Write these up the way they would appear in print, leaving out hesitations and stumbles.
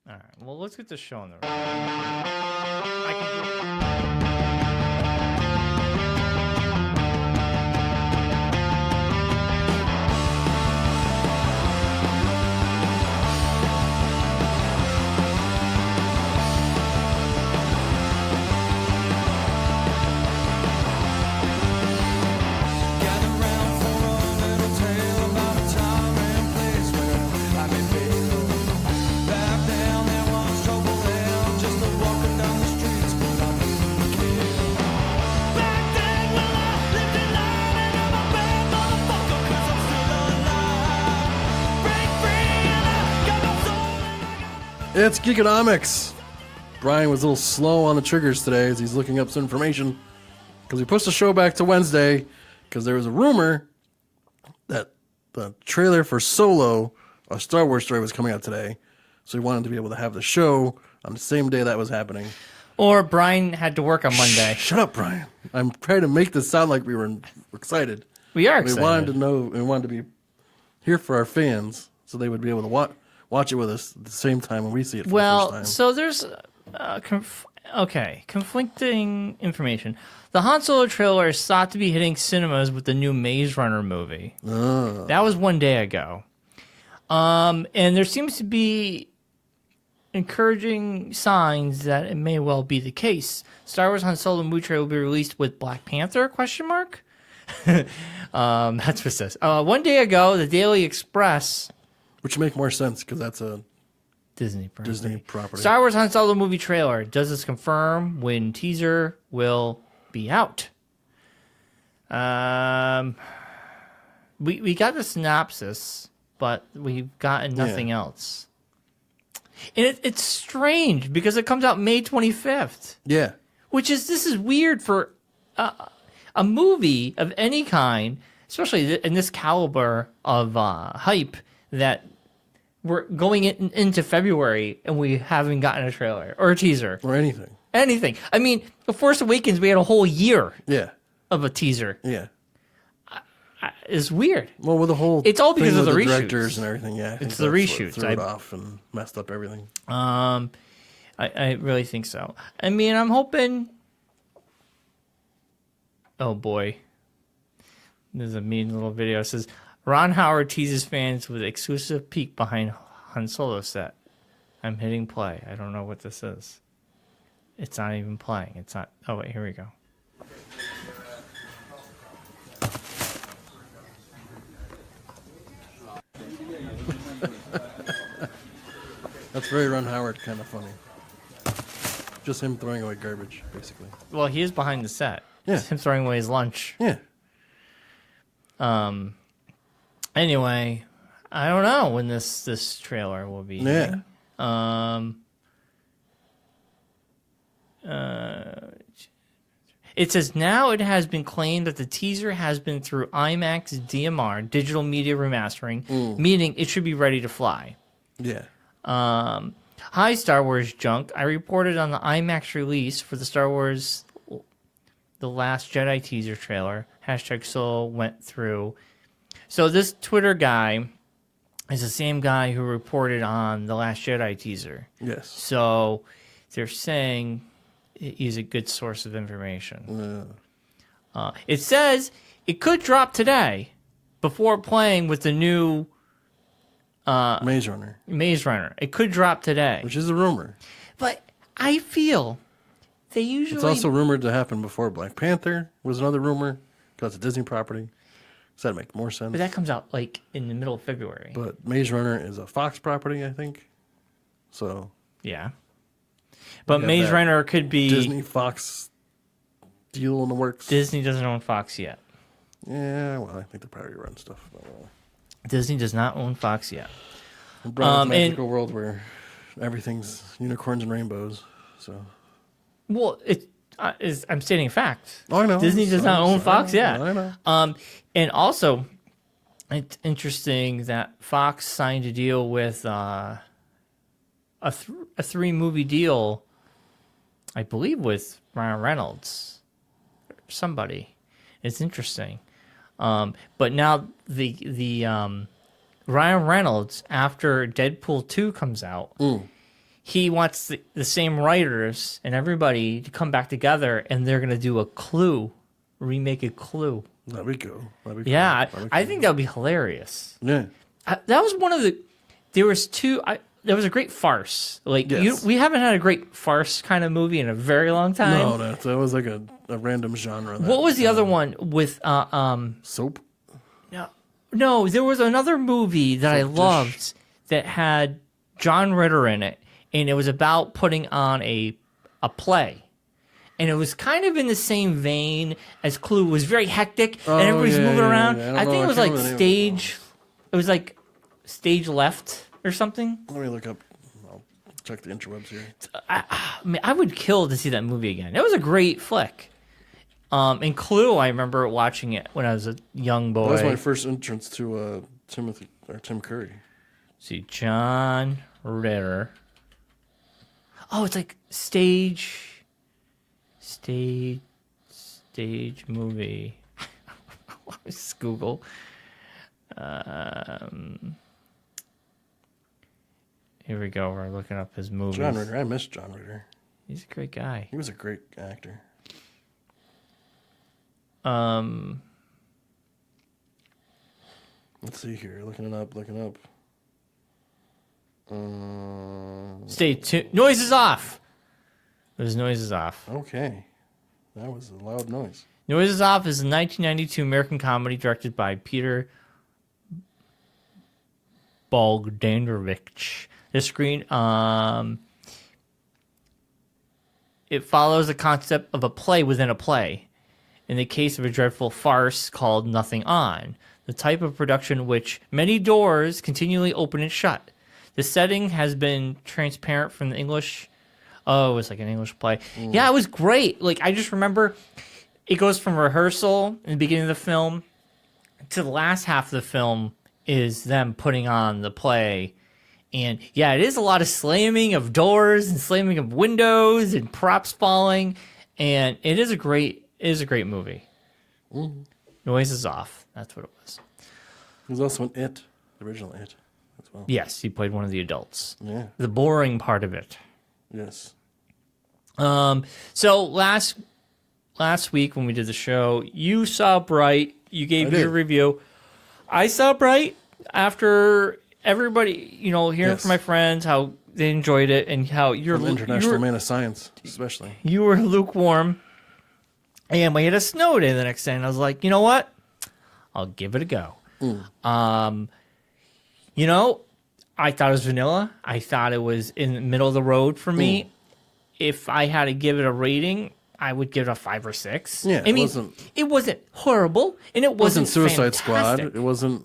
All right. Well, let's get the show on the road. I can do It's Geekonomics. Bryon was a little slow on the triggers today as he's looking up some information because we pushed the show back to Wednesday because there was a rumor that the trailer for Solo, a Star Wars story, was coming out today. So we wanted to be able to have the show on the same day that was happening. Or Bryon had to work on Monday. Shut up, Bryon. I'm trying to make this sound like we were excited. We are excited. We wanted to know, we wanted to be here for our fans so they would be able to watch it with us at the same time when we see it for the first time. So there's conflicting information. The Han Solo trailer is thought to be hitting cinemas with the new Maze Runner movie. That was 1 day ago. And there seems to be encouraging signs that it may well be the case. Star Wars Han Solo movie trailer will be released with Black Panther, ? That's what it says. 1 day ago, the Daily Express... Which would make more sense because that's a Disney property. Star Wars Han Solo movie trailer. Does this confirm when teaser will be out? We got the synopsis, but we've gotten nothing else. And it's strange because it comes out May 25th. Yeah. This is weird for a movie of any kind, especially in this caliber of hype, that we're going into February and we haven't gotten a trailer or a teaser. Or anything. Anything. I mean, The Force Awakens, we had a whole year of a teaser. Yeah. It's weird. Well, with the whole it's all because of the reshoots. Directors and everything, yeah. It's the reshoots. Threw it off and messed up everything. I really think so. I mean, I'm hoping... Oh, boy. There's a mean little video. It says... Ron Howard teases fans with exclusive peek behind Han Solo set. I'm hitting play. I don't know what this is. It's not even playing. It's not. Oh, wait, here we go. That's very Ron Howard kind of funny. Just him throwing away garbage, basically. Well, he is behind the set. Yeah. It's him throwing away his lunch. Yeah. Anyway, I don't know when this trailer will be. Yeah. It says now it has been claimed that the teaser has been through IMAX DMR, digital media remastering, meaning it should be ready to fly. Yeah. Hi, Star Wars junk. I reported on the IMAX release for the Star Wars The Last Jedi teaser trailer. #Solo went through. So this Twitter guy is the same guy who reported on The Last Jedi teaser. Yes. So they're saying he's a good source of information. Yeah. It says it could drop today before playing with the new Maze Runner. It could drop today. Which is a rumor. But I feel they usually... It's also rumored to happen before Black Panther was another rumor because it's a Disney property. So that makes more sense. But that comes out like in the middle of February. But Maze Runner is a Fox property, I think. So yeah. But Maze Runner could be Disney Fox deal in the works. Disney doesn't own Fox yet. Yeah, well, I think they probably run stuff. Disney does not own Fox yet. Bryan's magical world where everything's unicorns and rainbows. So. Well, I'm stating fact. Oh, I know. Disney does not own Fox yet. I know. And also, it's interesting that Fox signed a deal with a 3-movie deal, I believe, with Ryan Reynolds. Somebody. It's interesting. But now the Ryan Reynolds, after Deadpool 2 comes out, he wants the same writers and everybody to come back together, and they're going to do a Clue, remake a Clue. That'd be cool. Yeah, I think that would be hilarious. Yeah. That was one of the. There was two. There was a great farce. Like we haven't had a great farce kind of movie in a very long time. No, that was like a random genre. What was the other one with soap? No, there was another movie that I loved that had John Ritter in it, and it was about putting on a play. And it was kind of in the same vein as Clue. It was very hectic, and everybody's moving around. Yeah. I think it was like stage. It was like stage left or something. Let me look up. I'll check the interwebs here. I would kill to see that movie again. It was a great flick. And Clue, I remember watching it when I was a young boy. That was my first entrance to Tim Curry. See, John Ritter. Oh, it's like stage movie. Let's Google. Here we go. We're looking up his movies. John Ritter. I miss John Ritter. He's a great guy. He was a great actor. Let's see here. Looking up. Stay tuned. Noise is off. There's noises off. Okay. That was a loud noise. Noise is Off is a 1992 American comedy directed by Peter Bogdanovich. It follows the concept of a play within a play. In the case of a dreadful farce called Nothing On, the type of production which many doors continually open and shut. The setting has been transparent from the English. Oh, it was like an English play. Yeah, it was great. Like, I just remember it goes from rehearsal in the beginning of the film to the last half of the film is them putting on the play. And yeah, it is a lot of slamming of doors and slamming of windows and props falling. And it is a great movie. Noise is Off. That's what it was. There's also an It, the original It as well. Yes, he played one of the adults. Yeah. The boring part of it. Yes. So last week when we did the show, you saw Bright. You gave your review. I saw Bright after everybody, hearing from my friends how they enjoyed it and how you're an international man of science, especially. You were lukewarm. And we had a snow day the next day, and I was like, you know what? I'll give it a go. I thought it was vanilla. I thought it was in the middle of the road for me. If I had to give it a rating, I would give it a 5 or 6. Yeah, it wasn't horrible, and it wasn't Suicide fantastic. Squad. It wasn't.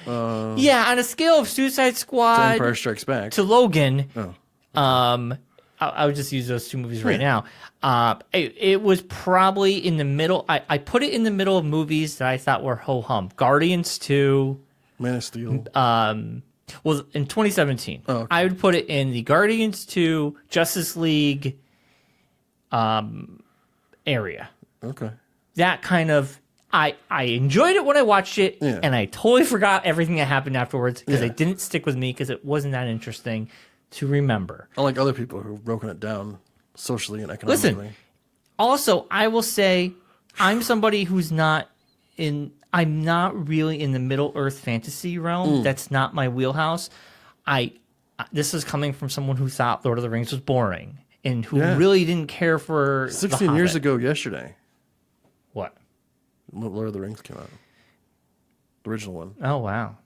On a scale of Suicide Squad Empire Strikes Back to Logan, I would just use those two movies right now. It was probably in the middle. I put it in the middle of movies that I thought were ho-hum. Guardians 2. Man of Steel. Well, in 2017. Oh, okay. I would put it in the Guardians 2, Justice League area. Okay. That kind of... I enjoyed it when I watched it, and I totally forgot everything that happened afterwards because it didn't stick with me because it wasn't that interesting to remember. Unlike other people who've broken it down socially and economically. Listen, also, I will say I'm somebody who's I'm not really in the Middle-earth fantasy realm. That's not my wheelhouse. This is coming from someone who thought Lord of the Rings was boring and who really didn't care for 16 years ago yesterday. What? Lord of the Rings came out. The original one. Oh, wow.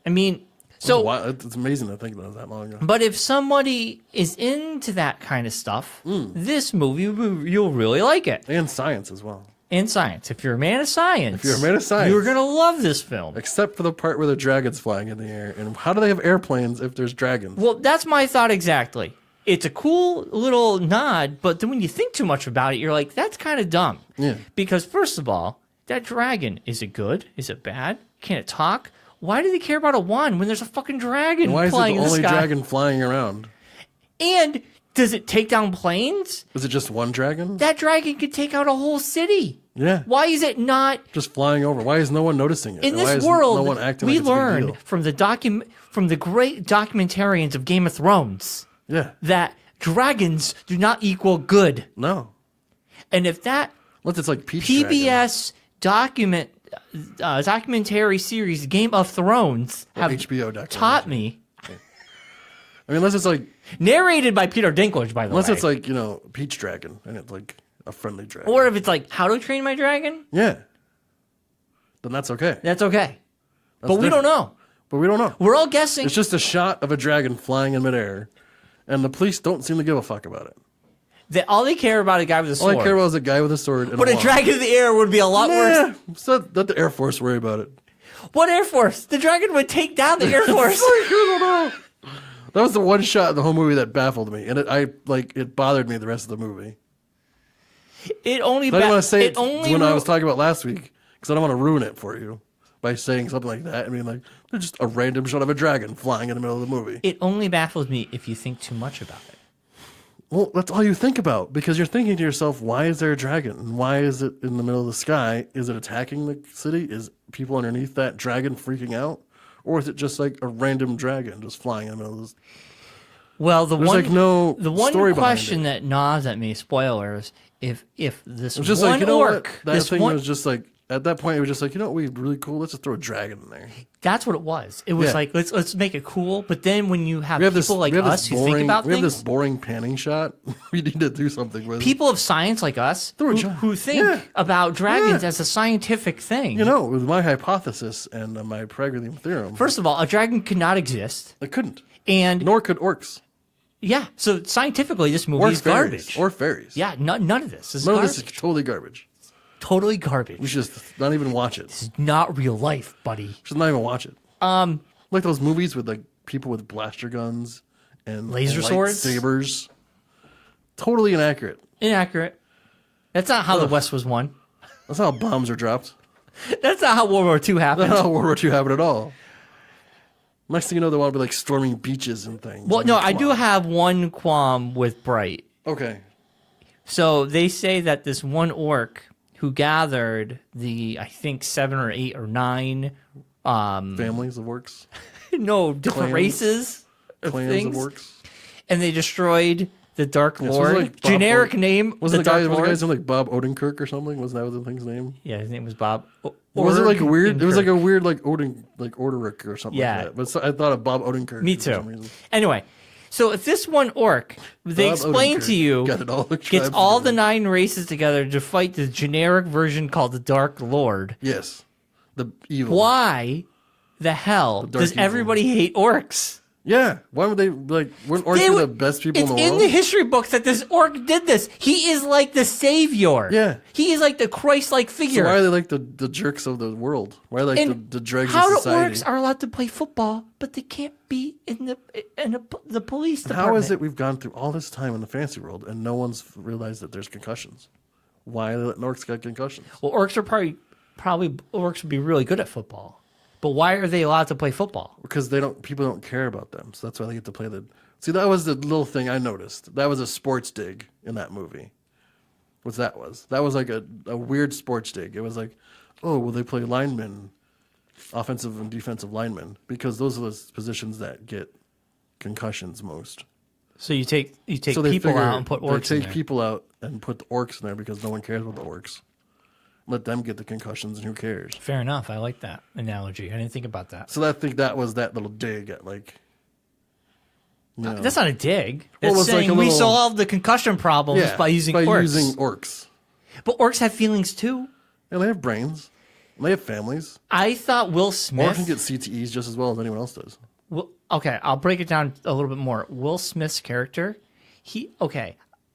I mean... So it's amazing to think about that long ago. But if somebody is into that kind of stuff, this movie, you'll really like it. And science as well. And science. If you're a man of science, you're going to love this film. Except for the part where the dragon's flying in the air. And how do they have airplanes if there's dragons? Well, that's my thought exactly. It's a cool little nod, but then when you think too much about it, you're like, that's kind of dumb. Yeah. Because first of all, that dragon, is it good? Is it bad? Can it talk? Why do they care about a wand when there's a fucking dragon flying in the sky? Why is it the only dragon flying around? And does it take down planes? Is it just one dragon? That dragon could take out a whole city. Yeah. Why is it not just flying over? Why is no one noticing it? In this world, no one acting we like it's a big learned deal? from the great documentarians of Game of Thrones Yeah. that dragons do not equal good. No. And if that Unless it's like Peach Dragon. PBS documentary series Game of Thrones have HBO documentary. taught me, I mean, unless it's like narrated by Peter Dinklage, by the unless way. it's like, Peach Dragon and it's like a friendly dragon. Or if it's like How to Train My Dragon, Yeah. Then that's okay. that's okay. But we different. don't know. But we don't know. We're all guessing. It's just a shot of a dragon flying in midair, and the police don't seem to give a fuck about it. All they care about is a guy with a All sword. I care about is a guy with a sword and But a wand. dragon in the air would be a lot worse. So let the Air Force worry about it. What Air Force? The dragon would take down the Air Force. I don't know. That was the one shot in the whole movie that baffled me, and it bothered me the rest of the movie. It only. I didn't want to say it only when I was talking about last week because I don't want to ruin it for you by saying something like that. I mean, like there's just a random shot of a dragon flying in the middle of the movie. It only baffles me if you think too much about it. Well, that's all you think about because you're thinking to yourself, why is there a dragon? And why is it in the middle of the sky? Is it attacking the city? Is people underneath that dragon freaking out? Or is it just like a random dragon just flying in the middle of this? Well, the There's one story behind question it. that gnaws at me, spoilers, if this It was just one like, you know orc, what? That this thing one, was just like, at that point, it was just like, you know what would be really cool? Let's just throw a dragon in there. that's what it was. It was Yeah. like, let's make it cool. But then when you have We have people like us who think about we have this things, boring panning shot. We need to do something with it. people of science like us who think Yeah. about dragons Yeah. as a scientific thing. You know, with my hypothesis and my Pregridium theorem, First of all, a dragon could not exist. it couldn't. And Nor could orcs. yeah, so scientifically, this movie Or is fairies. garbage. Or fairies. Yeah, none of this is None garbage. of this is totally garbage. Totally We garbage. should just not even watch it. It's not real life, buddy. We should not even watch it. Like those movies with like people with blaster guns and Laser swords? sabers. Totally inaccurate. Inaccurate. That's not how the West was won. That's not how bombs are dropped. That's not how World War II That's happened. not how World War II happened at all. Next thing you know, they want to be like storming beaches and things. Well, I mean, no, I come do on. have one qualm with Bright. Okay. So they say that this one orc who gathered the, I think, 7 or 8 or 9, Families of orcs. no, different Clans. races of Clans things, of orcs. and they destroyed the Dark Yeah, so Lord. it was like Bob Generic name, Wasn't the Dark was the Lord. guy's name like Bob Odenkirk or something? Wasn't that the thing's name? Yeah, his name was Bob. Was it like a weird? It was like Odenkirk. a weird like Oderick or something Yeah. like that. But so, I thought of Bob Odenkirk. Me for some too. reason. Anyway, so if this one orc, they Bob explain Odenkirk to you, got it all the gets tribes all the together. 9 races together to fight the generic version called the Dark Lord. Yes, the evil. Why the hell dark does evil. everybody hate orcs? Yeah. Why would they like? Weren't orcs They the would- best people it's in the in world? the history books that this orc did this. He is like the savior. Yeah. He is like the Christ-like So figure. why are they like the jerks of the world? Why are they like the dregs how of do society? orcs are allowed to play football, but they can't be in the police department? How is it we've gone through all this time in the fantasy world and no one's realized that there's concussions? Why are they letting orcs get concussions? Well, orcs are probably orcs would be really good at football, but why are they allowed to play football? Because people don't care about them, so that's why they get to play the. See, that was the little thing I noticed. That was a sports dig in that movie. What that was? That was like a weird sports dig. It was like, oh, well, they play linemen, offensive and defensive linemen, because those are the positions that get concussions most. So you take So they people figure out and put orcs they in take there. people out and put the orcs in there because no one cares about the orcs. Let them get the concussions and who cares? Fair enough. I like that analogy. I didn't think about that. So I think that was that little dig at like. You know, That's not a dig. Well, It's it's like saying a we little- solve the concussion problems by using orcs. using orcs. But orcs have feelings too. And they have brains. And they have families. I thought Will Orcs Smith. can get CTEs just as well as anyone else does. Okay, I'll break it down a little bit more. Will Smith's character,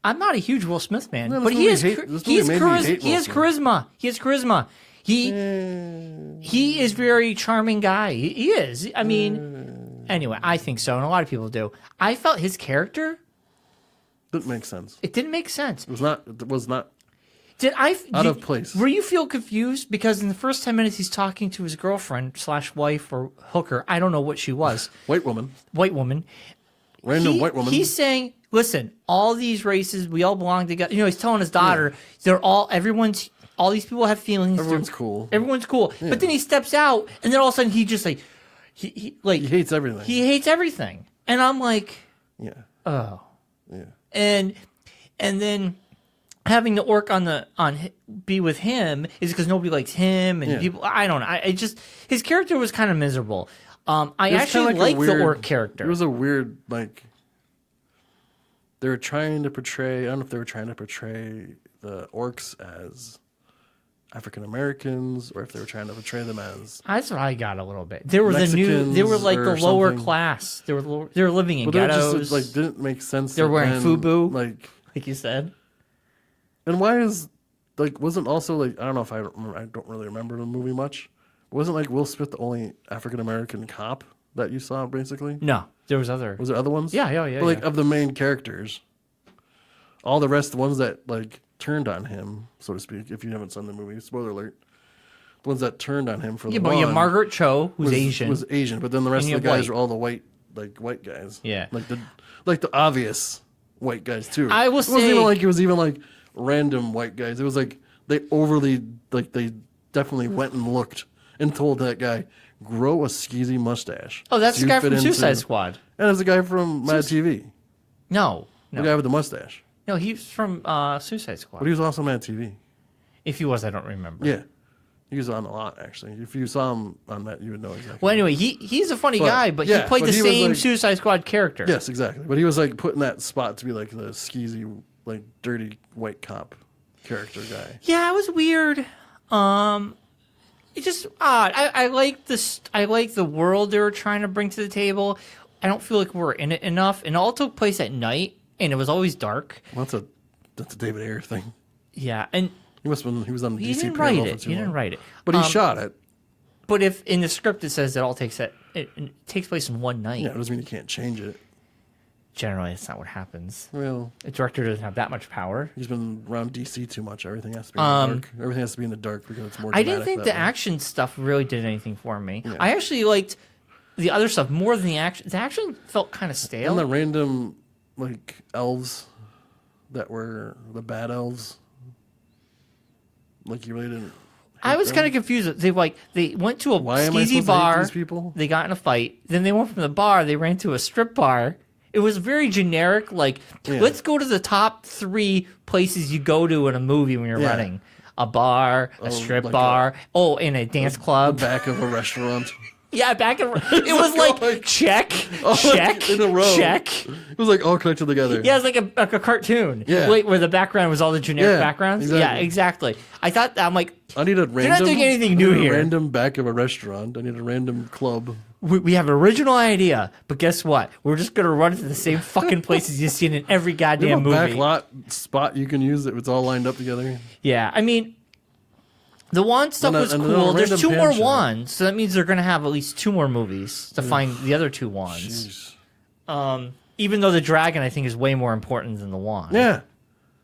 I'm not a huge Will Smith fan, No, but this he movie has hate- this he movie has made me hate he has Will charisma. He has charisma. He is very charming guy. He is. I mean, anyway, I think so, and a lot of people do. I felt his character. Didn't make sense. It didn't make sense. It was not. Out of place. Were you feel confused because in the first 10 minutes he's talking to his girlfriend / wife or hooker? I don't know what she was. White woman. White woman. Random white woman. He's saying, listen, all these races, we all belong together. You know, he's telling his daughter, all these people have feelings. Everyone's cool. Everyone's cool. But then he steps out, and then all of a sudden he just he He hates everything. he hates everything. And I'm like, yeah. oh. Yeah. And then having the orc be with him is because nobody likes him and people. I don't know. I just his character was kind of miserable. I actually like the orc character. It was a weird they were trying to portray. I don't know if they were trying to portray the orcs as African Americans or if they were trying to portray them as. That's what I got a little bit. They were Mexicans They were like the lower something. Class. They were living in ghettos. Just, didn't make sense. They're wearing FUBU, like you said. And why is wasn't also I don't know if I don't really remember the movie much. Wasn't Will Smith the only African American cop that you saw basically? No, there was other. Was there other ones? Yeah. But of the main characters, all the rest, the ones that turned on him, so to speak. If you haven't seen the movie, spoiler alert. The ones that turned on him for the but you have Margaret Cho, who's Asian. Was Asian, but then the rest of the guys were all the white guys. Yeah, the obvious white guys too. I will say it was even random white guys. It was they overly they definitely went and looked and told that guy grow a skeezy mustache. Oh, that's the guy from Suicide Squad. And it's the guy from Mad TV. No, the guy with the mustache. No, he's from Suicide Squad. But he was also Mad TV. If he was, I don't remember. Yeah. He was on a lot, actually. If you saw him on that, you would know exactly. Well, anyway, he's a funny guy, but he played the same Suicide Squad character. Yes, exactly. But he was put in that spot to be the skeezy, dirty white cop character guy. Yeah, it was weird. It's just odd. I like this. I like the world they were trying to bring to the table. I don't feel like we're in it enough. And it all took place at night, and it was always dark. Well, that's a David Ayer thing. Yeah, and he was on DC. He didn't write it. He didn't write it, but he shot it. But if in the script it says it takes place in one night. Yeah, it doesn't mean you can't change it. Generally, that's not what happens. Well, a director doesn't have that much power. He's been around DC too much. Everything has to be in the dark. Everything has to be in the dark because it's more dramatic. I didn't think the action stuff really did anything for me. Yeah. I actually liked the other stuff more than the action. The action felt kind of stale. And the random elves that were the bad elves. You really didn't. I was kind of confused. They went to a skeezy bar. These people? They got in a fight. Then they went from the bar. They ran to a strip bar. It was very generic. Let's go to the top 3 places you go to in a movie when you're running: a bar, a strip bar, and a dance club. The back of a restaurant. Yeah, it was check, in a row. Check. It was all connected together. Yeah, it was like a cartoon. Yeah, where the background was all the generic backgrounds. Exactly. Yeah, exactly. I thought I need a random. You're not doing anything new here. A random back of a restaurant. I need a random club. We have an original idea, but guess what? We're just gonna run to the same fucking places you've seen in every goddamn movie. Back lot spot you can use it. It's all lined up together. Yeah, I mean. The wand stuff was cool. There's 2 more wands, so that means they're going to have at least 2 more movies to find the other 2 wands. Even though the dragon, I think, is way more important than the wand. Yeah.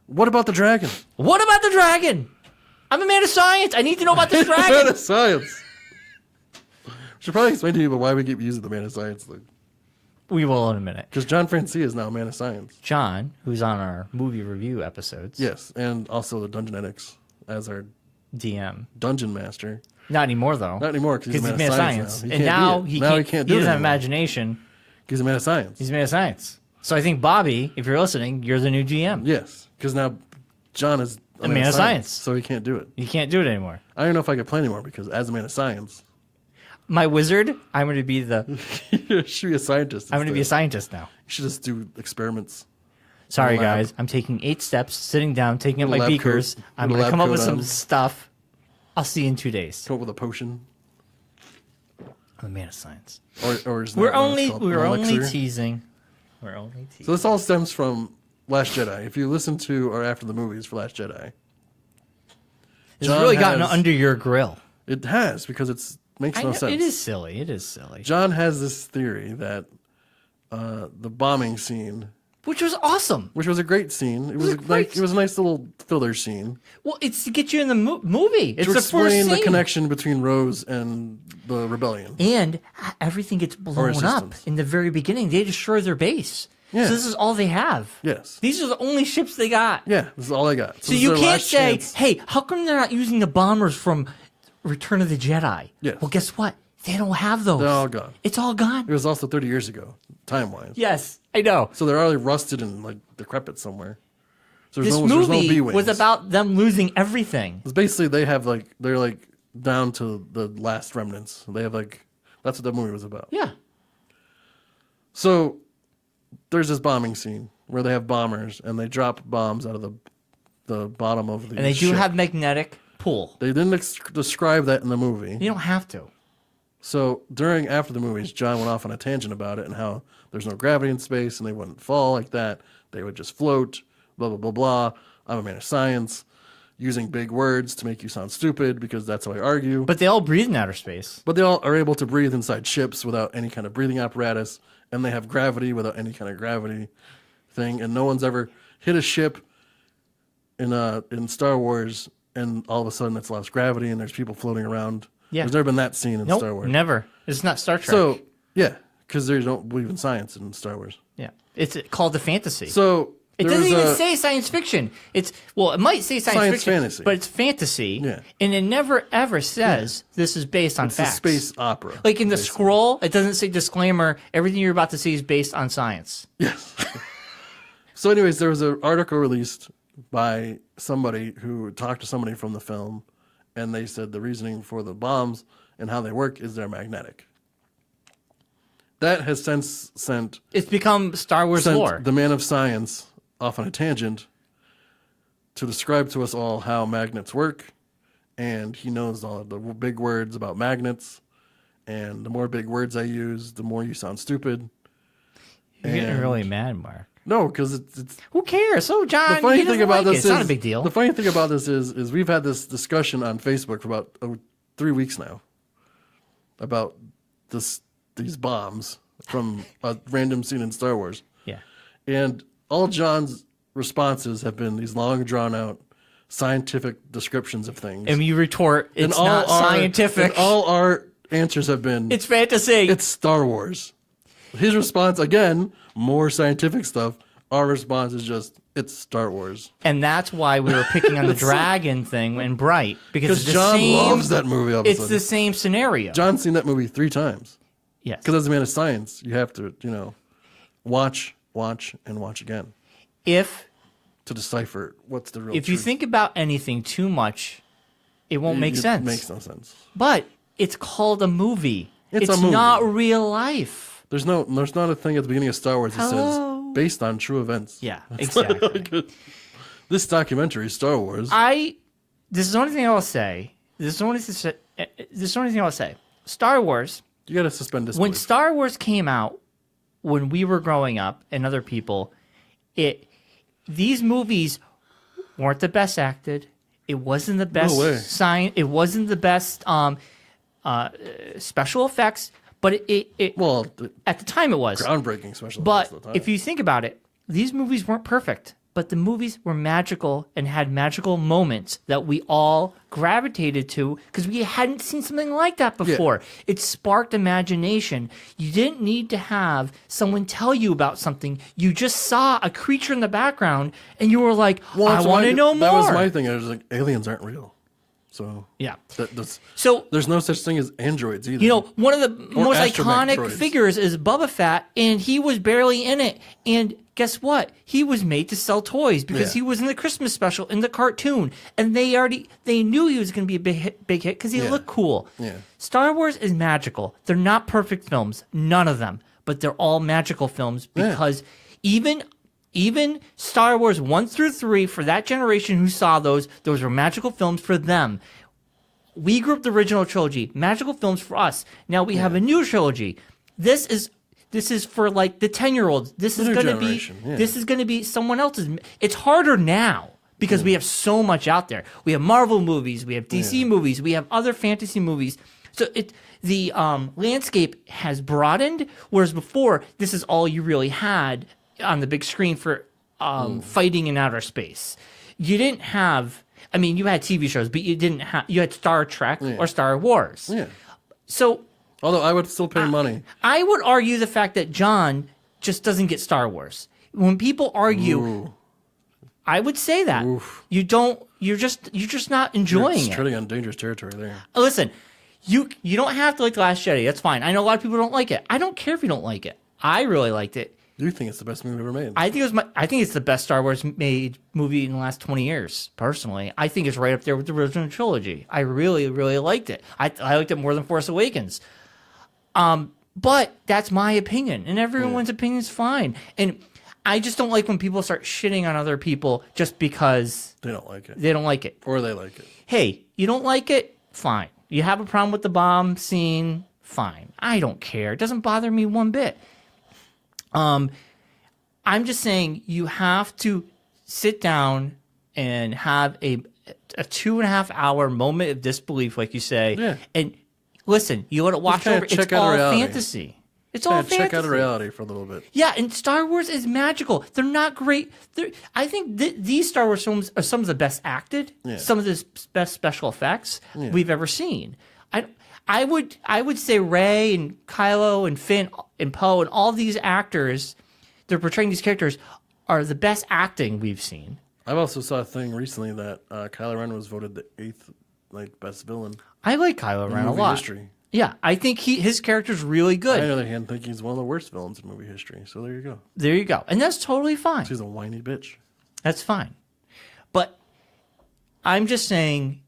What about the dragon? What about the dragon? I'm a man of science. I need to know about this dragon. Man of science. We should probably explain to you why we keep using the man of science thing. We will in a minute. Because John Francia is now a man of science. John, who's on our movie review episodes. Yes, and also the Dungeonetics as our DM. Dungeon Master. Not anymore, though. Not anymore, because he's a man of science. And now he can't do it. He doesn't have imagination. He's a man of science. He's a man of science. So I think, Bobby, if you're listening, you're the new GM. Yes, because now John is a man of science. So he can't do it. He can't do it anymore. I don't know if I could play anymore, because as a man of science... My wizard, I'm going to be you should be a scientist. I'm going to be a scientist now. You should just do experiments. Sorry, guys. I'm taking 8 steps, sitting down, taking up my beakers. I'm going to come up with some stuff. I'll see you in 2 days. Come up with a potion. I'm a man of science. Or is we're only teasing. We're only teasing. So this all stems from Last Jedi. If you listen to or after the movies for Last Jedi, it's really gotten under your grill. It has, because it makes no sense. It is silly. It is silly. John has this theory that the bombing scene, which was awesome, which was a great scene. It was a nice little filler scene. Well, it's to get you in the movie. It's to the explain first scene. The connection between Rose and the rebellion, and everything gets blown up in the very beginning. They destroy their base. Yeah. So this is all they have. Yes. These are the only ships they got. Yeah, this is all they got. So you can't say, hey, how come they're not using the bombers from Return of the Jedi? Yes. Well, guess what? They don't have those. They're all gone. It's all gone. It was also 30 years ago, time-wise. Yes, I know. So they're already rusted and like decrepit somewhere. So This there's no movie B-wings. was about them losing everything. It's basically they're like down to the last remnants. They have like, that's what that movie was about. Yeah. So there's this bombing scene where they have bombers and they drop bombs out of the bottom of the And they do ship. have magnetic pull. They didn't describe that in the movie. You don't have to. So after the movies, John went off on a tangent about it and how there's no gravity in space and they wouldn't fall like that. They would just float, blah, blah, blah, blah. I'm a man of science, using big words to make you sound stupid because that's how I argue. But they all breathe in outer space. But they all are able to breathe inside ships without any kind of breathing apparatus, and they have gravity without any kind of gravity thing. And no one's ever hit a ship in Star Wars, and all of a sudden it's lost gravity, and there's people floating around. Yeah. There's never been that scene in Nope, Star Wars. never. It's not Star Trek. So, yeah, because they don't believe in science in Star Wars. yeah, it's called the fantasy. So it doesn't even say science fiction. It might say science fiction, fantasy, but it's fantasy. Yeah. And it never ever says this is based on it's facts. a space opera. Like in the scroll, it doesn't say disclaimer. Everything you're about to see is based on science. Yes. So, anyways, there was an article released by somebody who talked to somebody from the film, and they said the reasoning for the bombs and how they work is they're magnetic. That has since sent It's become Star Wars lore. the man of science off on a tangent to describe to us all how magnets work, and he knows all of the big words about magnets, and the more big words I use, the more you sound stupid. You're getting really mad, Mark. No, because it's Who cares? So John, the funny he thing doesn't about like this it's is not a big deal. The funny thing about this is we've had this discussion on Facebook for about 3 weeks now about these bombs from a random scene in Star Wars. Yeah. And all John's responses have been these long, drawn-out scientific descriptions of things. And you retort, it's not scientific. And all our answers have been, It's fantasy. it's Star Wars. His response, again, more scientific stuff. Our response is just, it's Star Wars. And that's why we were picking on the dragon thing and Bright. Because John loves that movie all of a It's sudden. the same scenario. John's seen that movie 3 times. Yes. Because as a man of science, you have to, watch, and watch again If to decipher what's the real you truth. think about anything too much, it won't make sense. It makes no sense. But it's called a movie. It's a movie. not real life. There's not a thing at the beginning of Star Wars that says based on true events. Yeah, exactly. This documentary, Star Wars. This is the only thing I'll say. This is the only thing I'll say. Star Wars. You got to suspend disbelief. When Star Wars came out, when we were growing up, and other people, these movies weren't the best acted. It wasn't the best science. It wasn't the best special effects. But at the time it was groundbreaking special But effects at the time. if you think about it, these movies weren't perfect. But the movies were magical and had magical moments that we all gravitated to because we hadn't seen something like that before. Yeah. It sparked imagination. You didn't need to have someone tell you about something. You just saw a creature in the background and you were like, I want to know more. That was my thing. I was like, aliens aren't real. So yeah. So there's no such thing as androids either. You know, one of the most iconic droids. figures is Boba Fett, and he was barely in it. And guess what? He was made to sell toys because he was in the Christmas special in the cartoon, and they knew he was going to be a big hit because he looked cool. Yeah. Star Wars is magical. They're not perfect films, none of them, but they're all magical films because even Star Wars 1 through 3, for that generation who saw those were magical films for them. We grew up the original trilogy, magical films for us. Now we have a new trilogy. This is for like the 10-year-olds. This is going to be someone else's. It's harder now because we have so much out there. We have Marvel movies, we have DC movies, we have other fantasy movies. So the landscape has broadened, whereas before this is all you really had on the big screen for fighting in outer space. You didn't have, you had TV shows, but you had Star Trek or Star Wars. Yeah. So, although I would still pay money. I would argue the fact that John just doesn't get Star Wars. When people argue, I would say that. You're just not enjoying it. Treading on dangerous territory there. Listen, You don't have to like The Last Jedi. That's fine. I know a lot of people don't like it. I don't care if you don't like it. I really liked it. You think it's the best movie ever made? I think it's the best Star Wars made movie in the last 20 years. Personally, I think it's right up there with the original trilogy. I really, really liked it. I liked it more than Force Awakens. But that's my opinion, and everyone's opinion is fine. And I just don't like when people start shitting on other people just because they don't like it. They don't like it, or they like it. Hey, you don't like it? Fine. You have a problem with the bomb scene? Fine. I don't care. It doesn't bother me one bit. I'm just saying you have to sit down and have a 2.5 hour moment of disbelief, like you say, and listen. You let it wash over. It's all fantasy. It's all fantasy. Check out of reality for a little bit. Yeah, and Star Wars is magical. They're not great. I think these Star Wars films are some of the best acted, some of the best special effects we've ever seen. I would say Rey and Kylo and Finn and Poe and all these actors, they're portraying these characters, are the best acting we've seen. I've also saw a thing recently that Kylo Ren was voted the 8th best villain. I like Kylo Ren a lot. History. Yeah, I think his character's really good. I, on the other hand, think he's one of the worst villains in movie history. So there you go. There you go. And that's totally fine. He's a whiny bitch. That's fine. But I'm just saying,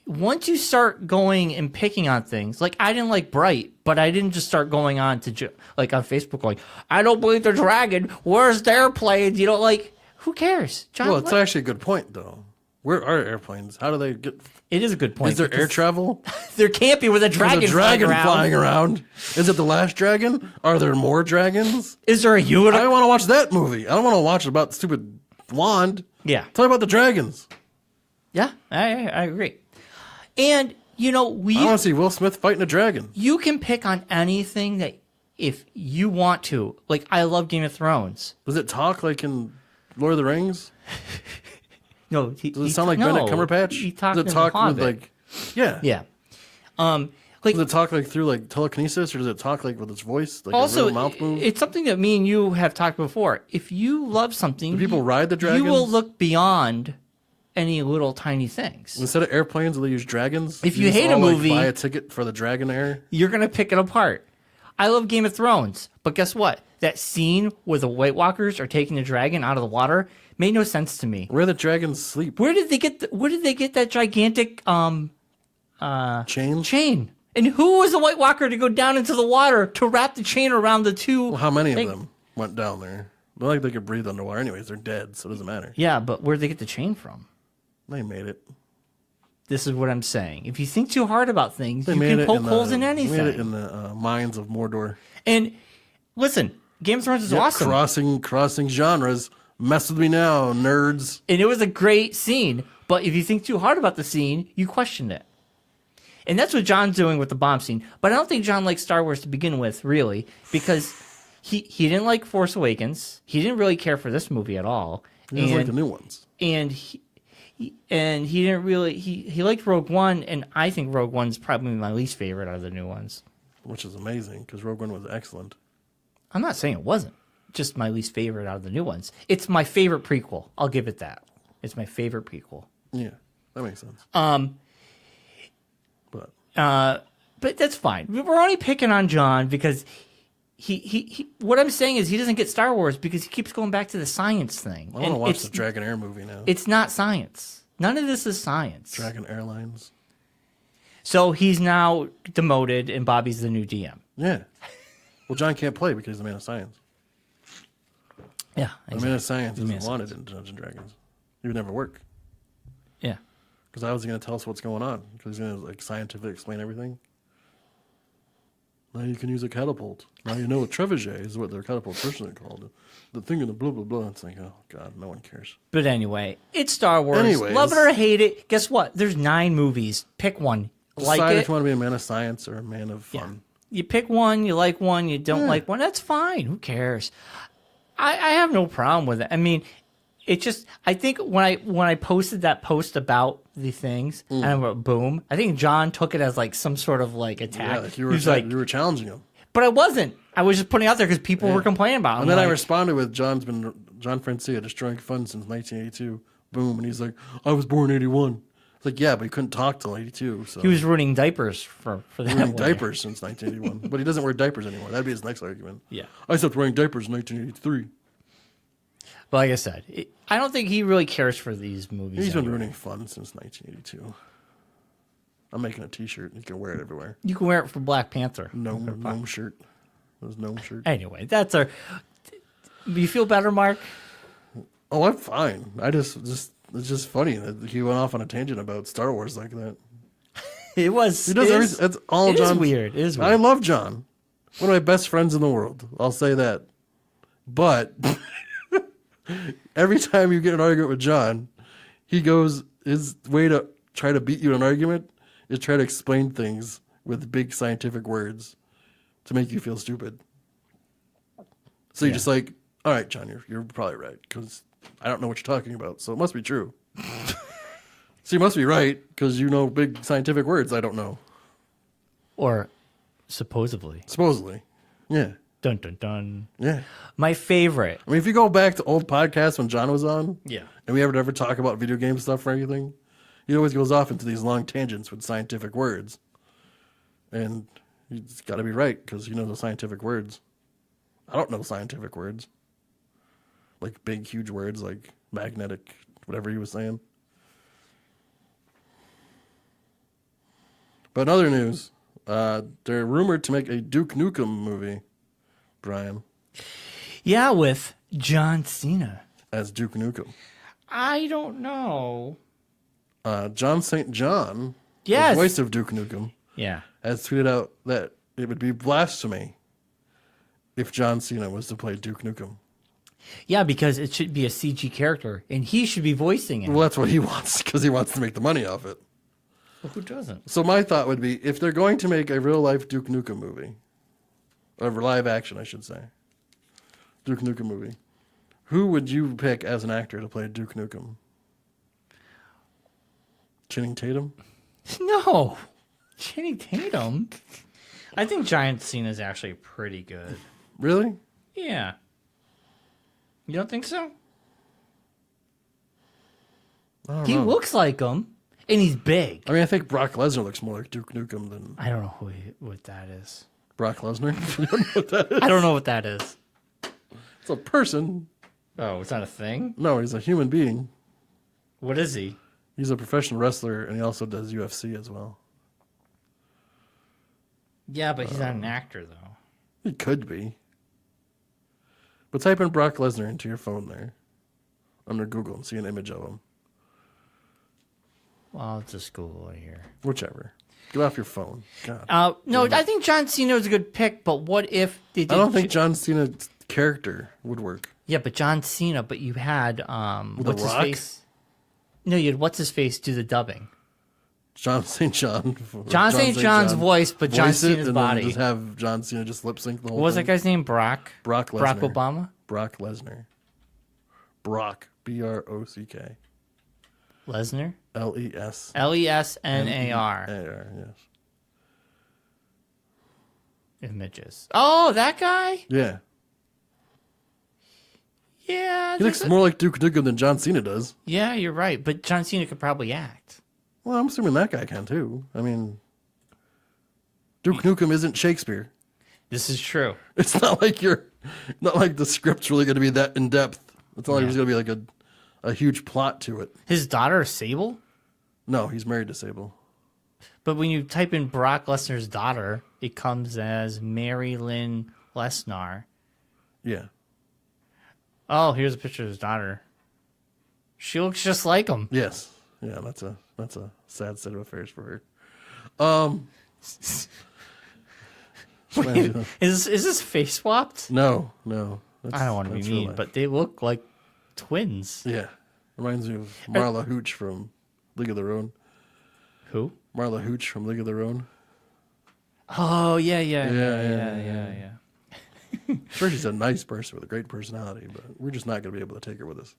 once you start going and picking on things, like I didn't like Bright, but I didn't just start going on to like on Facebook going, I don't believe the dragon. Where's the airplanes? You know, like who cares? John, well, it's actually a good point though. Where are airplanes? How do they get? It is a good point. Is there air travel? There can't be with a dragon, flying around. Is it the last dragon? Are there more dragons? Is there a unicorn? I want to watch that movie. I don't want to watch about the stupid wand. Yeah. Tell me about the dragons. Yeah, I agree. And, you know, I want to see Will Smith fighting a dragon. You can pick on anything that if you want to. Like, I love Game of Thrones. Does it talk like in Lord of the Rings? No. Does it sound like Benedict Cumberbatch? He talks Does it talk with like... Yeah. Yeah. Does it talk like through like telekinesis, or does it talk like with its voice, like also, a real mouth move? It's something that me and you have talked before. If you love something, do people ride the dragons? You will look beyond any little tiny things. Instead of airplanes, will they use dragons? If you hate a movie, buy a ticket for the Dragon Air. You're gonna pick it apart. I love Game of Thrones, but guess what? That scene where the White Walkers are taking the dragon out of the water made no sense to me. Where the dragons sleep? Where did they get that gigantic chain? And who was the White Walker to go down into the water to wrap the chain around the two? Well, how many of them went down there? Not like they could breathe underwater. Anyways, they're dead, so it doesn't matter. Yeah, but where'd they get the chain from? They made it. This is what I'm saying. If you think too hard about things, you can poke holes in anything. They made it in the mines of Mordor. And listen, Game of Thrones is awesome. Crossing genres. Mess with me now, nerds. And it was a great scene, but if you think too hard about the scene, you question it. And that's what John's doing with the bomb scene. But I don't think John likes Star Wars to begin with, really, because he didn't like Force Awakens. He didn't really care for this movie at all. He doesn't like the new ones. And he didn't really he liked Rogue One, and I think Rogue One's probably my least favorite out of the new ones. Which is amazing, because Rogue One was excellent. I'm not saying it wasn't. Just my least favorite out of the new ones. It's my favorite prequel. I'll give it that. It's my favorite prequel. Yeah, that makes sense. But that's fine. We're only picking on John because he what I'm saying is he doesn't get Star Wars because he keeps going back to the science thing. I want to watch the Dragon Air movie now. It's not science. None of this is science. Dragon Airlines. So he's now demoted and Bobby's the new DM. Yeah. Well, John can't play because he's a man of science. Yeah. Exactly. The man of science isn't wanted in Dungeons & Dragons. He would never work. Yeah. Because how was he going to tell us what's going on? Because he's going to scientifically explain everything. Now you can use a catapult. Now you know a trebuchet is what their catapult person are called. The thing in the blah, blah, blah. It's like, oh, God, no one cares. But anyway, it's Star Wars. Love it or hate it. Guess what? There's 9 movies. Pick one. Decide if you want to be a man of science or a man of fun. Yeah. You pick one, you like one, you don't like one. That's fine. Who cares? I have no problem with it. I mean, it just, I think when I posted that post about the things and I wrote boom, I think John took it as like some sort of like attack. Yeah, like you were challenging him. But I wasn't. I was just putting it out there because people were complaining about it. And then I responded with John Francia destroying fun since 1982. Boom. And he's like, I was born in 81. It's like, yeah, but he couldn't talk till 82. So He was ruining diapers for that. wearing way. diapers since 1981, but he doesn't wear diapers anymore. That'd be his next argument. Yeah. I stopped wearing diapers in 1983. But like I said, I don't think he really cares for these movies. He's been anyway. ruining fun since 1982. I'm making a T-shirt. You can wear it everywhere. You can wear it for Black Panther. Gnome shirt. Those gnome shirt. Anyway, that's our. You feel better, Mark? Oh, I'm fine. It's just funny that he went off on a tangent about Star Wars like that. It was. He does everything. That's all It John. is weird. It is weird. I love John. One of my best friends in the world. I'll say that. But every time you get in an argument with John, he goes, his way to try to beat you in an argument is try to explain things with big scientific words to make you feel stupid. So you're just like, all right, John, you're probably right because I don't know what you're talking about, so it must be true. So you must be right because you know big scientific words I don't know. Or supposedly. Supposedly. Yeah. Dun dun dun. Yeah. My favorite. I mean, if you go back to old podcasts when John was on, Yeah. and we ever talk about video game stuff or anything, he always goes off into these long tangents with scientific words. And he's got to be right because he knows the scientific words. I don't know scientific words. Like big, huge words like magnetic, whatever he was saying. But in other news, they're rumored to make a Duke Nukem movie, Bryon, Yeah, with John Cena. as Duke Nukem. I don't know. John St. John, Yes. the voice of Duke Nukem, Yeah. has tweeted out that it would be blasphemy if John Cena was to play Duke Nukem. Yeah, because it should be a CG character, and he should be voicing it. Well, that's what he wants because he wants to make the money off it. Well, who doesn't? So my thought would be, if they're going to make a real-life Duke Nukem movie, or live action, I should say, Duke Nukem movie, who would you pick as an actor to play Duke Nukem? Channing Tatum? No. Channing Tatum? I think John Cena is actually pretty good. Really? Yeah. You don't think so? I don't He know. looks like him, and he's big. I mean, I think Brock Lesnar looks more like Duke Nukem than I don't know what that is. Brock Lesnar. You don't know what that is? I don't know what that is. It's a person. Oh, it's not a thing? No, he's a human being. What is he? He's a professional wrestler, and he also does UFC as well. Yeah, but he's not an actor, though. He could be. But type in Brock Lesnar into your phone there, under Google, and see an image of him. Well, I'll just Google it here. Whichever. Get off your phone. God. No, I think John Cena was a good pick, but what if they did... I don't think John Cena's character would work. Yeah, but John Cena, but you had... With what's The his Rock? face? No, you had what's-his-face do the dubbing. John St. John. John St. John's voice, but John Voice it, Cena's and then body. just have John Cena just lip sync the whole What was that thing. guy's name? Brock? Brock Lesnar. Barack Obama? Brock Lesnar. Brock. B-R-O-C-K. Lesnar? L-E-S. Lesnar. A-R, yes. Images. Oh, that guy? Yeah. Yeah. He looks more like Duke Nukem than John Cena does. Yeah, you're right. But John Cena could probably act. Well, I'm assuming that guy can too. I mean, Duke Nukem isn't Shakespeare. This is true. It's not like the script's really going to be that in depth. It's not like there's going to be like a huge plot to it. His daughter is Sable? No, he's married to Sable. But when you type in Brock Lesnar's daughter, it comes as Mary Lynn Lesnar. Yeah. Oh, here's a picture of his daughter. She looks just like him. Yes. Yeah, that's a sad state of affairs for her. Wait, is this face swapped? No. I don't want to be mean, real but they look like twins. yeah, reminds me of Marla Hooch from League of Their Own. Who? Marla Hooch from League of Their Own. Oh, yeah. Yeah. Sure, she's a nice person with a great personality, but we're just not going to be able to take her with us.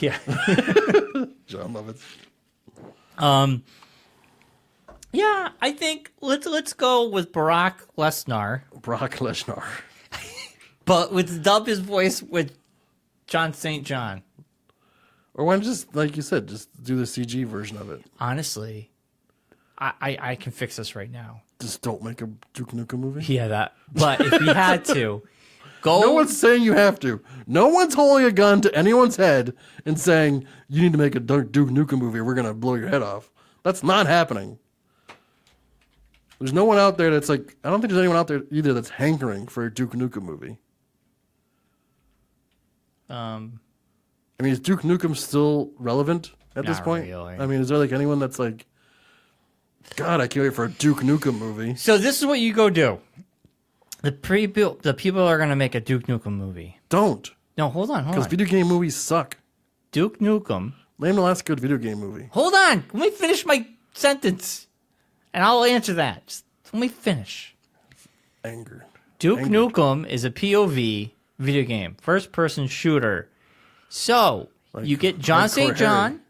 Yeah. John Lovitz. Yeah, I think let's go with Barack Lesnar, Brock Lesnar. but let's dub his voice with John St. John. Or why not just, like you said, just do the CG version of it? Honestly, I can fix this right now. Just don't make a Duke Nukem movie? Yeah, that. But if we had to, go. No one's saying you have to. No one's holding a gun to anyone's head and saying, you need to make a Duke Nukem movie or we're going to blow your head off. That's not happening. There's no one out there that's like, I don't think there's anyone out there either that's hankering for a Duke Nukem movie. I mean, is Duke Nukem still relevant at this point? Really. I mean, is there like anyone that's like, God, I can't wait for a Duke Nukem movie? So this is what you go do. The people are going to make a Duke Nukem movie. Don't. No, hold on. Because video game movies suck. Duke Nukem. Name the last good video game movie. Hold on. Let me finish my sentence. And I'll answer that. Just let me finish. Anger. Duke Nukem is a POV video game. First person shooter. So, Like you get John Hardcore St. John. Henry.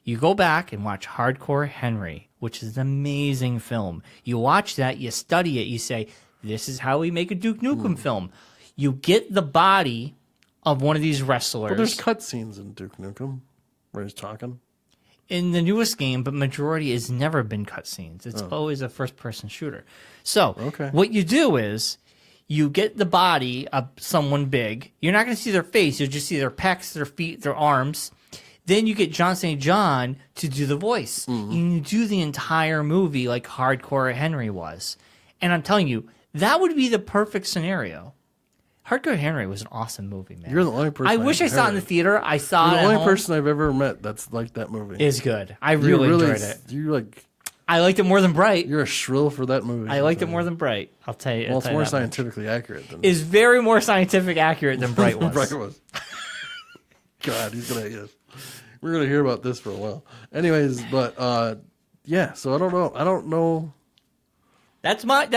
You go back and watch Hardcore Henry, which is an amazing film. You watch that, you study it, you say, this is how we make a Duke Nukem film. You get the body of one of these wrestlers. But there's cutscenes in Duke Nukem where he's talking. In the newest game, but majority has never been cutscenes. It's always a first-person shooter. So, what you do is you get the body of someone big. You're not going to see their face. You'll just see their pecs, their feet, their arms. Then you get John St. John to do the voice. And you do the entire movie like Hardcore Henry was. And I'm telling you, that would be the perfect scenario. Hardcore Henry was an awesome movie, man. You're the only person I wish I saw it in the theater. I saw You're it the at only home. person I've ever met that's like that movie. It's good. I really enjoyed it. You like. I liked it more than Bright. You're a shrill for that movie. I liked it more than Bright. I'll tell you. Well, it's more scientifically accurate than. It's very more scientific accurate than Bright was. Bright was. God, he's gonna hate us. We're gonna hear about this for a while. Anyways, but yeah. So I don't know. That's what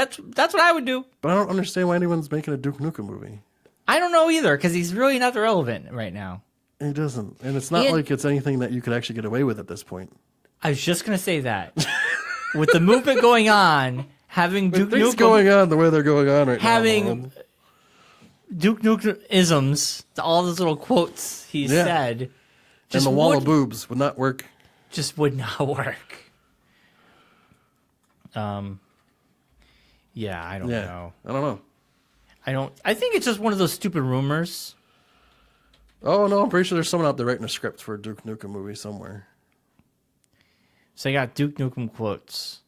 I would do. But I don't understand why anyone's making a Duke Nukem movie. I don't know either because he's really not relevant right now. He doesn't, and it's not like it's anything that you could actually get away with at this point. I was just gonna say that with the movement going on, having Duke Things Nukem going on the way they're going on right now. having Duke Nukem isms, all those little quotes he said, and just the wall of boobs would not work. just would not work. Yeah, I don't know. I don't know. I think it's just one of those stupid rumors. Oh no, I'm pretty sure there's someone out there writing a script for a Duke Nukem movie somewhere. So I got Duke Nukem quotes.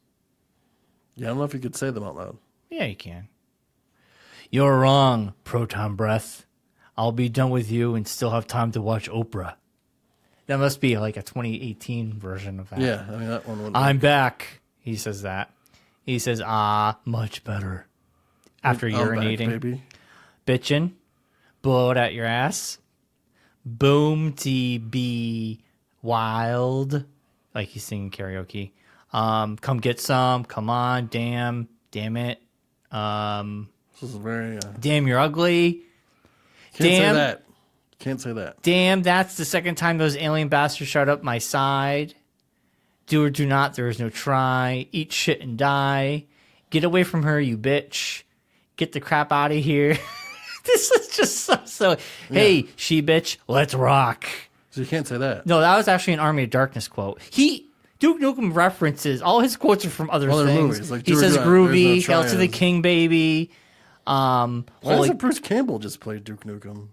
Yeah, I don't know if you could say them out loud. Yeah, you can. You're wrong, Proton Breath. I'll be done with you and still have time to watch Oprah. That must be like a 2018 version of that. Yeah, I mean that one would. I'm back. He says that. He says, much better. After urinating. Back, baby. Bitchin'. Blow it at your ass. Boom be wild. Like he's singing karaoke. Come get some. Come on. Damn it. This is very. Damn, you're ugly. Can't say that. Damn, that's the second time those alien bastards shot up my side. Do or do not, there is no try. Eat shit and die. Get away from her, you bitch. Get the crap out of here. This is just so. Hey, she bitch, let's rock. So you can't say that. No, that was actually an Army of Darkness quote. Duke Nukem references, all his quotes are from other things. Movies. Like He says groovy, no Hail to the King, baby. Why doesn't Bruce Campbell just play Duke Nukem?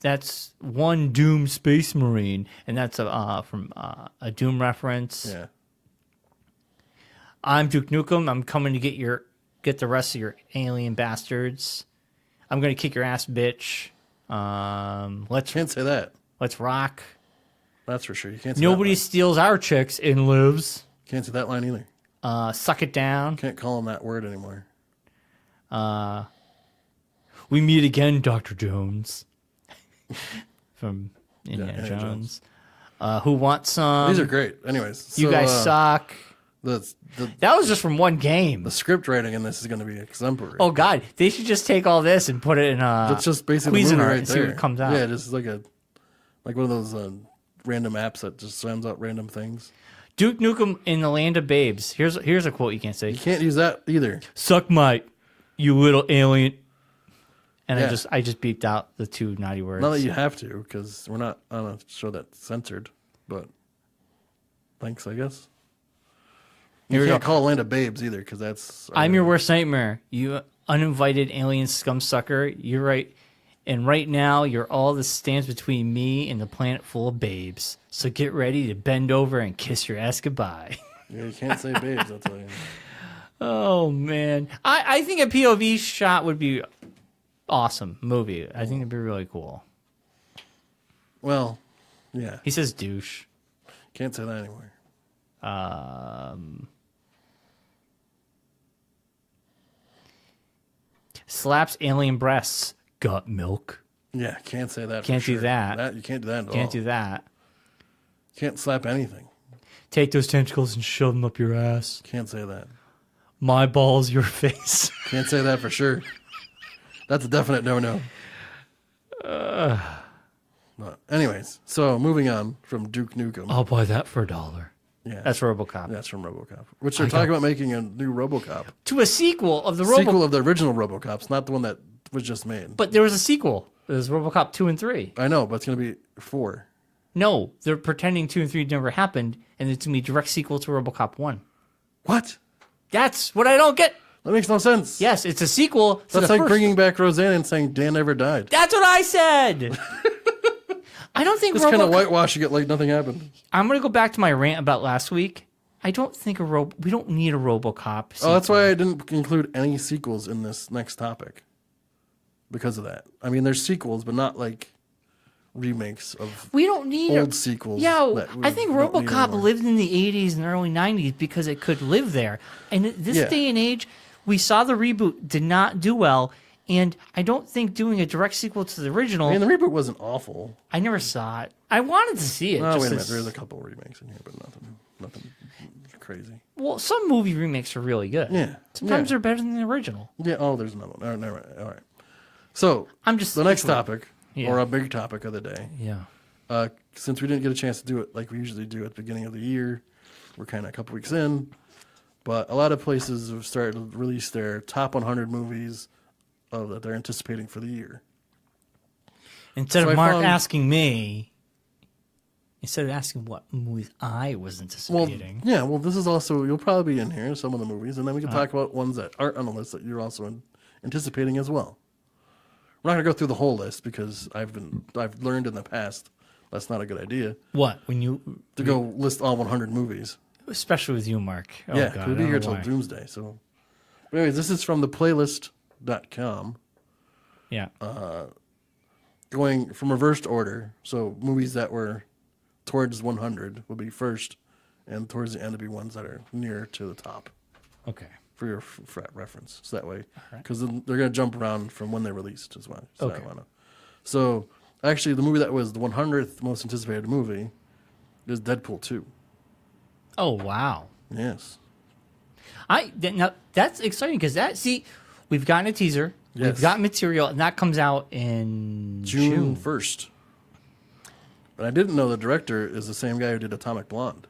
That's one Doom Space Marine, and that's from a Doom reference. Yeah. I'm Duke Nukem. I'm coming to get the rest of your alien bastards. I'm gonna kick your ass, bitch. Can't say that. Let's rock. That's for sure. You can't say Nobody that steals our chicks and lives. Can't say that line either. Suck it down. Can't call him that word anymore. We meet again, Dr. Jones. From Indiana Jones. Who wants some? These are great. Anyways, You guys suck. That was just from one game. The script writing in this is going to be exemplary. Oh God, they should just take all this and put it in That's just basically the movie Cuisinart right and there. see what comes out. Yeah, just like one of those random apps that just sends out random things. Duke Nukem in the Land of Babes. Here's a quote you can't say. You can't use that either. Suck my, you little alien. And Yeah. I just beeped out the 2 naughty words. Not that you have to, because we're not on a show that's censored. But thanks, I guess. Here You we can't go. call Land of Babes either, because that's... I'm your worst nightmare. You uninvited alien scum sucker. You're right. And right now, you're all that stands between me and the planet full of babes. So get ready to bend over and kiss your ass goodbye. Yeah, you can't say babes, I'll tell you. Oh, man. I think a POV shot would be awesome movie. I think it'd be really cool. Well, yeah. He says douche. Can't say that anymore. Slaps alien breasts. Gut milk. Yeah, can't say that. Can't for do sure. that. You can't do that at all. Can't do that. Can't slap anything. Take those tentacles and shove them up your ass. Can't say that. My balls, your face. Can't say that for sure. That's a definite no-no. But anyways, so moving on from Duke Nukem. I'll buy that for $1. Yeah, That's RoboCop. that's from RoboCop. Which they're talking about making a new RoboCop. To a sequel of the Sequel of the original RoboCops, not the one that was just made. But there was a sequel. There's RoboCop 2 and 3. I know, but it's going to be 4. No, they're pretending 2 and 3 never happened, and it's going to be a direct sequel to RoboCop 1. What? That's what I don't get. That makes no sense. Yes, it's a sequel to That's the like first. bringing back Roseanne and saying Dan never died. That's what I said. I don't think It's kind of RoboCop... whitewashing it like nothing happened. I'm going to go back to my rant about last week. I don't think we don't need a RoboCop sequel. Oh, that's why I didn't include any sequels in this next topic. Because of that. I mean, there's sequels, but not like remakes of We don't need old sequels. Yeah, that we I think don't need RoboCop anymore. lived in the 80s and early 90s because it could live there. And in this Yeah. day and age, we saw the reboot did not do well, and I don't think doing a direct sequel to the original. I mean, the reboot wasn't awful. I never saw it. I wanted to see it. Oh, just wait a minute. as- There's a couple remakes in here, but nothing crazy. Well, some movie remakes are really good. Yeah. Sometimes Yeah. they're better than the original. Yeah. Oh, there's another one. All right. Never mind. All right. So I'm just the next topic, Yeah. or a big topic of the day. Yeah. Since we didn't get a chance to do it like we usually do at the beginning of the year, we're kind of a couple weeks in, but a lot of places have started to release their top 100 movies that they're anticipating for the year. Instead So of I Mark found- asking me, instead of asking what movies I was Well, anticipating. yeah. Well, this is also you'll probably be in here some of the movies, and then we can talk about ones that aren't on the list that you're also anticipating as well. We're not gonna go through the whole list because I've learned in the past that's not a good idea What? When you... to go list all 100 movies. Especially with you, Mark. Oh, Yeah, God, we'll I be don't here know till why. doomsday. So, but anyways, this is from the playlist.com. Yeah. Going from reversed order. So movies that were towards 100 will be first, and towards the end will be ones that are near to the top Okay. for your reference. So that way, because they're going to jump around from when they released as well. So, Okay. So actually, the movie that was the 100th most anticipated movie is Deadpool 2. Oh, wow. Yes. Now, that's exciting because we've gotten a teaser. Yes. We've got material, and that comes out in June 1st. But I didn't know the director is the same guy who did Atomic Blonde.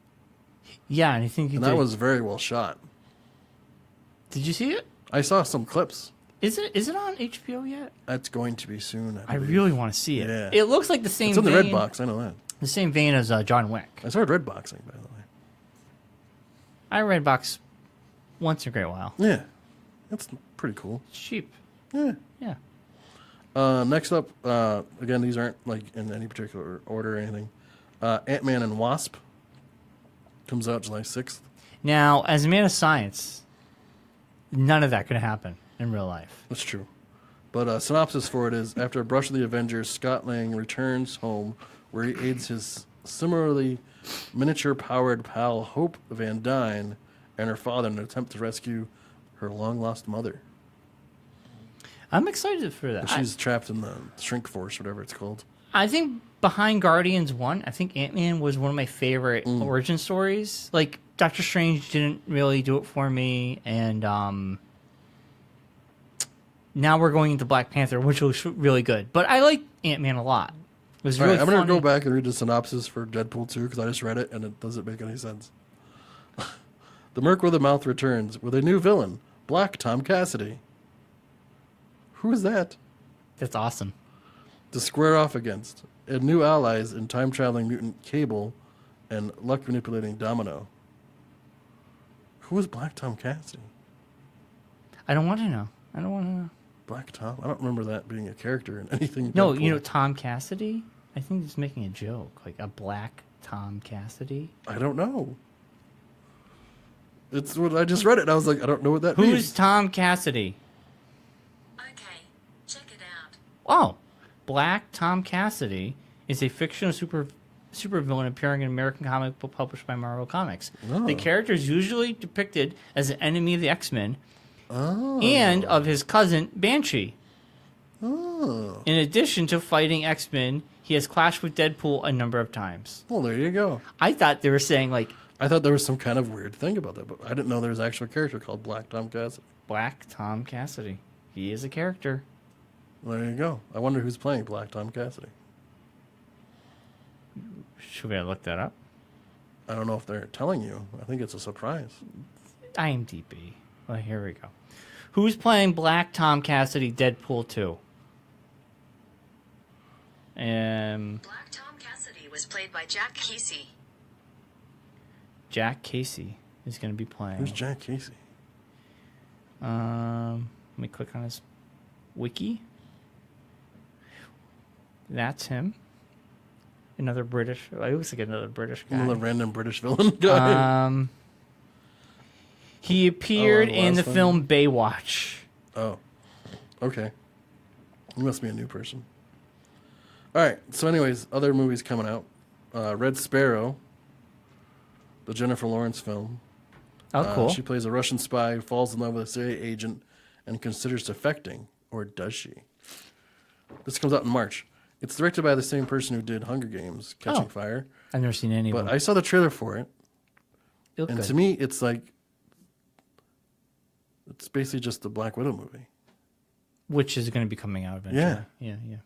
Yeah, and I think you And did. that was very well shot. Did you see it? I saw some clips. Is it on HBO yet? That's going to be soon. I believe. really want to see it. Yeah. It looks like the same It's in the vein, red box. I know that. the same vein as John Wick. I started red boxing, by the way. I red box once in a great while. Yeah. That's pretty cool. It's cheap. Yeah. Yeah. Next up, again, these aren't like in any particular order or anything. Ant-Man and Wasp comes out July 6th. Now, as a man of science, none of that could happen in real life. That's true. But synopsis for it is, after a brush with the Avengers, Scott Lang returns home where he aids his similarly miniature-powered pal Hope Van Dyne and her father in an attempt to rescue her long-lost mother. I'm excited for that. She's trapped in the shrink force, whatever it's called. I think behind Guardians 1, I think Ant-Man was one of my favorite origin stories. Like, Doctor Strange didn't really do it for me, and now we're going into Black Panther, which was really good. But I like Ant-Man a lot. It was All really right, I'm going to funny. go back and read the synopsis for Deadpool 2 because I just read it and it doesn't make any sense. The Merc with a Mouth returns with a new villain, Black Tom Cassidy. Who is that? That's awesome. To square off against, and new allies in time-traveling mutant Cable and luck-manipulating Domino. Who is Black Tom Cassidy? I don't want to know. I don't want to know. Black Tom? I don't remember that being a character in anything. No, Deadpool. you know Tom Cassidy? I think he's making a joke. Like a Black Tom Cassidy? I don't know. It's what I just read it, and I was like, I don't know what that means. Who's Tom Cassidy? Okay, check it out. Oh, Black Tom Cassidy is a fictional supervillain appearing in an American comic book published by Marvel Comics. Oh. The character is usually depicted as an enemy of the X-Men Oh. and of his cousin Banshee. Oh. In addition to fighting X-Men, he has clashed with Deadpool a number of times. Well, there you go. I thought they were saying, like, I thought there was some kind of weird thing about that, but I didn't know there was an actual character called Black Tom Cassidy. Black Tom Cassidy. He is a character. There you go. I wonder who's playing Black Tom Cassidy. Should we look that up? I don't know if they're telling you. I think it's a surprise. IMDb. Well, here we go. Who's playing Black Tom Cassidy, Deadpool 2? Black Tom Cassidy was played by Jack Casey. Jack Casey is going to be playing. Who's Jack Casey? Let me click on his wiki. That's him. Another British. It looks like another British guy. Another random British villain guy. He appeared the in the last one? film Baywatch. Oh. Okay. He must be a new person. All right. So anyways, other movies coming out. Red Sparrow. The Jennifer Lawrence film. Oh, cool. She plays a Russian spy who falls in love with a CIA agent and considers defecting. Or does she? This comes out in March. It's directed by the same person who did Hunger Games, Catching Fire. I've never seen any of But them. I saw the trailer for it. It looked And good. to me, it's like... It's basically just the Black Widow movie. Which is going to be coming out eventually. Yeah. Yeah.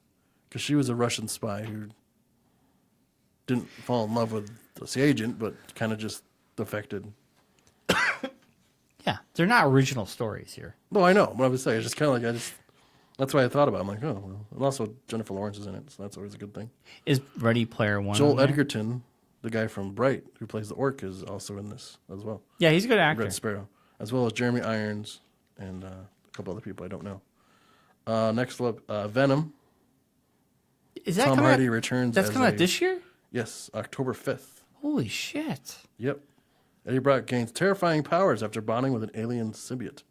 Because she was a Russian spy who didn't fall in love with the agent, but kind of just defected. Yeah. They're not original stories here. No, I know. What I was saying, it's just kind of like that's why I thought about it. I'm like, oh, well. And also, Jennifer Lawrence is in it, so that's always a good thing. Is Ready Player One Joel on there? Edgerton, the guy from Bright, who plays the orc, is also in this as well. Yeah, he's a good actor. Red Sparrow, as well as Jeremy Irons and a couple other people I don't know. Next up, Venom. Is that Tom coming Hardy out? returns. That's as coming out this year? Yes, October 5th. Holy shit. Yep. Eddie Brock gains terrifying powers after bonding with an alien symbiote.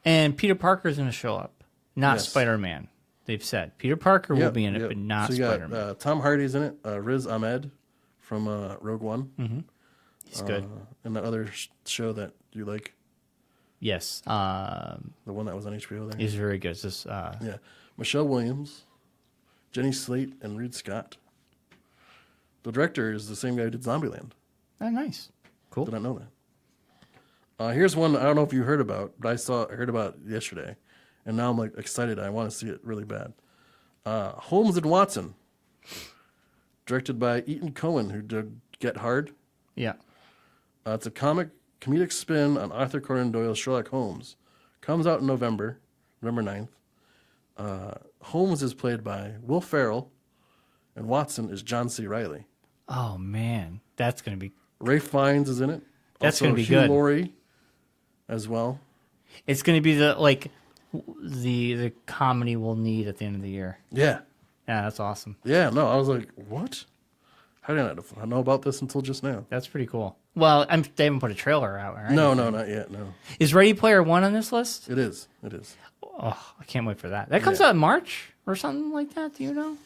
And Peter Parker's going to show up. Not Yes. Spider-Man, they've said. Peter Parker will Yep, be in it, yep. but not so you Spider-Man. got Tom Hardy's in it. Riz Ahmed from Rogue One. He's good. And the other show that you like, Yes. the one that was on HBO there. He's very good. It's just, Yeah. Michelle Williams, Jenny Slate, and Reed Scott. The director is the same guy who did Zombieland. oh, nice. Cool. Did not know that. Here's one I don't know if you heard about, but I heard about it yesterday. And now I'm like excited. I want to see it really bad. Holmes and Watson. Directed by Ethan Coen, who did Get Hard. Yeah. It's a comedic spin on Arthur Conan Doyle's Sherlock Holmes. Comes out in November 9th. Holmes is played by Will Ferrell, and Watson is John C. Reilly. Oh, man. That's going to be... Rafe Fiennes is in it. That's Also gonna be Hugh good. Laurie as well. It's going to be the comedy we'll need at the end of the year. Yeah. Yeah, that's awesome. Yeah, no, I was like, what? How did I not know about this until just now? That's pretty cool. Well, they haven't put a trailer out, right? No, not yet, no. Is Ready Player One on this list? It is. Oh, I can't wait for that. That comes Yeah. out in March or something like that. Do you know?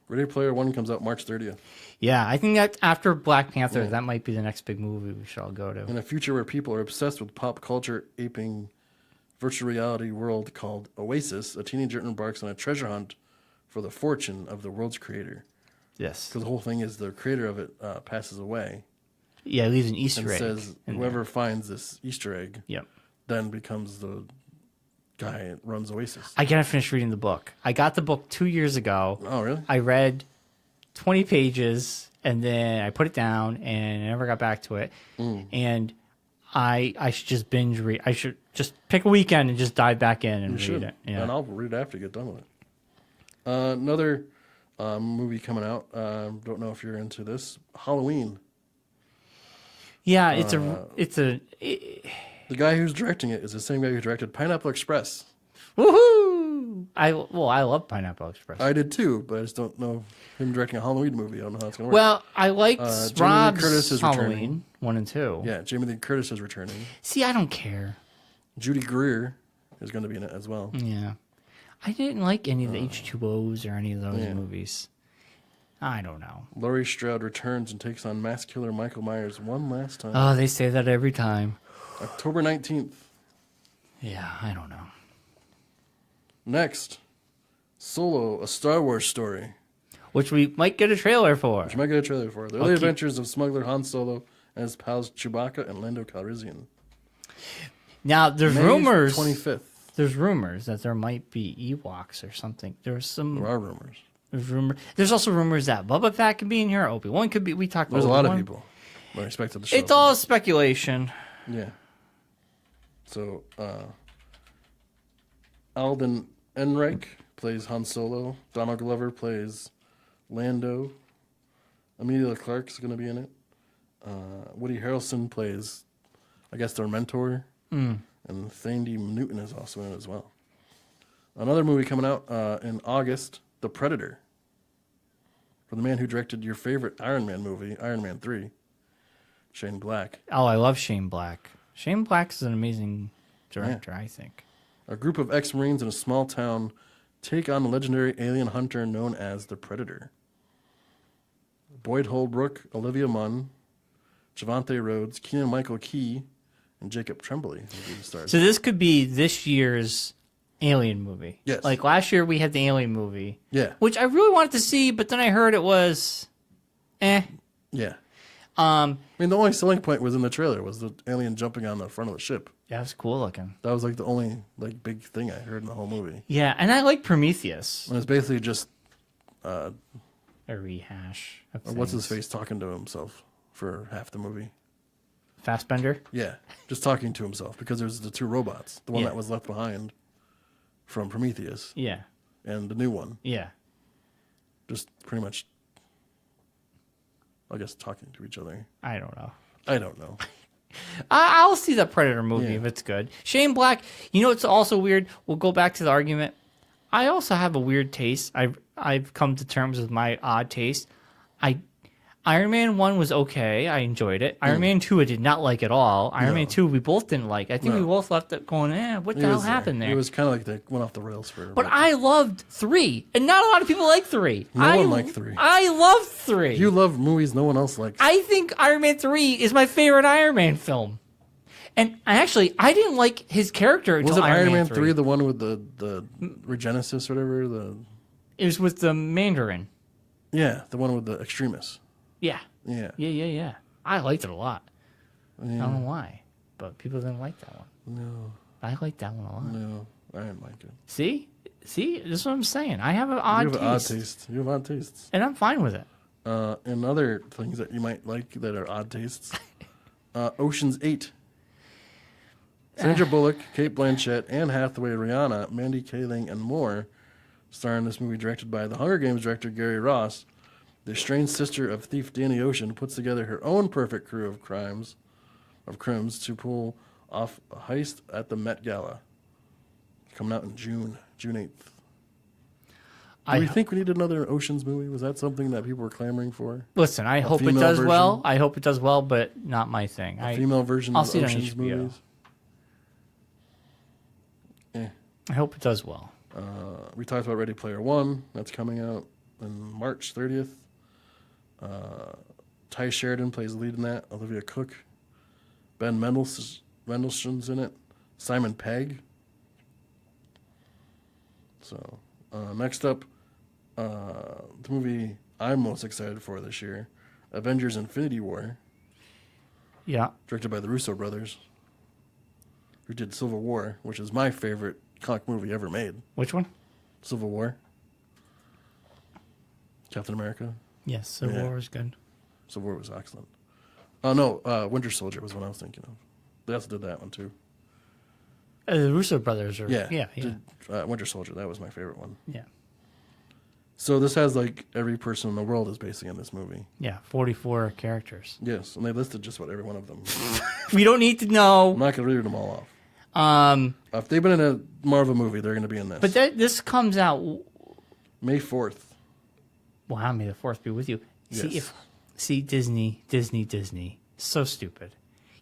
Ready Player One comes out March 30th. Yeah, I think that after Black Panther, that might be the next big movie we should all go to. In a future where people are obsessed with pop culture aping virtual reality world called Oasis, a teenager embarks on a treasure hunt for the fortune of the world's creator. Yes. Because the whole thing is the creator of it passes away Yeah, it leaves an and Easter egg. says in whoever finds this Easter egg there. Yep. then becomes the guy that runs Oasis. I gotta finish reading the book. I got the book 2 years ago. Oh, really? I read 20 pages and then I put it down and I never got back to it. And I should just binge read. I should just pick a weekend and just dive back in and read it. Yeah. And I'll read it after you get done with it. Another movie coming out. Don't know if you're into this. Halloween. Yeah, the guy who's directing it is the same guy who directed Pineapple Express. Woohoo! I love Pineapple Express. I did too, but I just don't know him directing a Halloween movie. I don't know how it's going to work. Well, I liked Rob's Curtis is Halloween returning. 1 and 2. Yeah, Jamie Lee Curtis is returning. See, I don't care. Judy Greer is going to be in it as well. Yeah. I didn't like any of the H2Os or any of those movies. I don't know. Laurie Strode returns and takes on mass killer Michael Myers one last time. Oh, they say that every time. October 19th. Yeah, I don't know. Next, Solo, a Star Wars story. Which we might get a trailer for. Which you might get a trailer for. The early adventures of smuggler Han Solo and his pals Chewbacca and Lando Calrissian. Now, there's May rumors. 25th. There's rumors that there might be Ewoks or something. There are rumors. There's also rumors that Boba Fett could be in here. Obi-Wan could be. We talked about There's a Obi-Wan. lot of people that expected the show. It's all speculation. Yeah. So, Alden Ehrenreich plays Han Solo. Donald Glover plays Lando. Emilia Clarke's going to be in it. Woody Harrelson plays, I guess, their mentor. And Thandie Newton is also in it as well. Another movie coming out in August, The Predator. For the man who directed your favorite Iron Man movie, Iron Man 3, Shane Black. Oh, I love Shane Black. Shane Black is an amazing director, I think. A group of ex-Marines in a small town take on a legendary alien hunter known as the Predator. Boyd Holbrook, Olivia Munn, Javante Rhodes, Keegan-Michael Key, and Jacob Tremblay will be the stars. So this could be this year's Alien movie. Yes. Like last year we had the Alien movie. Yeah. Which I really wanted to see, but then I heard it was Yeah. I mean, the only selling point was in the trailer was the alien jumping on the front of the ship. Yeah, it was cool looking. That was like the only like big thing I heard in the whole movie. Yeah, and I like Prometheus. And it's basically just A rehash of what's things. his face talking to himself for half the movie. Fassbender? Yeah, just talking to himself because there's the two robots. The one Yeah. that was left behind from Prometheus Yeah. and the new one. Yeah. Just pretty much, I guess, talking to each other. I don't know. I don't know. I'll see the Predator movie Yeah. if it's good. Shane Black, you know, it's also weird. We'll go back to the argument. I also have a weird taste. I've come to terms with my odd taste. Iron Man 1 was okay. I enjoyed it. Iron Man 2 I did not like at all. Iron Man 2 we both didn't like. I think we both left it going, what the hell happened there? It was kind of like they went off the rails for. But I loved 3, and not a lot of people like 3. No one liked 3. I loved 3. You love movies no one else likes. I think Iron Man 3 is my favorite Iron Man film. And I didn't like his character until Was it Iron Man 3 the one with the Regenesis or whatever? It was with the Mandarin. Yeah, the one with the extremists. Yeah. Yeah. Yeah. I liked it a lot. I don't know why, but people didn't like that one. No. I liked that one a lot. No, I didn't like it. See, this is what I'm saying. I have an odd You have taste. an odd taste. You have odd tastes. And I'm fine with it. And other things that you might like that are odd tastes. Ocean's 8. Sandra Bullock, Kate Blanchett, Anne Hathaway, Rihanna, Mandy Kaling, and more star in this movie directed by the Hunger Games director Gary Ross. The estranged sister of thief Danny Ocean puts together her own perfect crew of crims to pull off a heist at the Met Gala. Coming out in June 8th. Do you think we need another Oceans movie? Was that something that people were clamoring for? Listen, I hope it does well. I hope it does well, but not my thing. A female version I'll of see it on Oceans HBO. movies? I hope it does well. We talked about Ready Player One. That's coming out on March 30th. Ty Sheridan plays the lead in that. Olivia Cook. Ben Mendelsohn's in it. Simon Pegg. So, next up, the movie I'm most excited for this year, Avengers Infinity War. Yeah. Directed by the Russo brothers, who did Civil War, which is my favorite comic movie ever made. Which one? Civil War. Captain America. Yes, Civil War is good. Civil War was excellent. Oh, no, Winter Soldier was what I was thinking of. They also did that one, too. The Russo brothers are... Yeah. Yeah. Winter Soldier, that was my favorite one. Yeah. So this has like every person in the world is basically in this movie. Yeah, 44 characters. Yes, and they listed just about every one of them. We don't need to know. I'm not going to read them all off. If they've been in a Marvel movie, they're going to be in this. But this comes out. May 4th. Wow, may the 4th be with you. Yes. See, Disney. So stupid.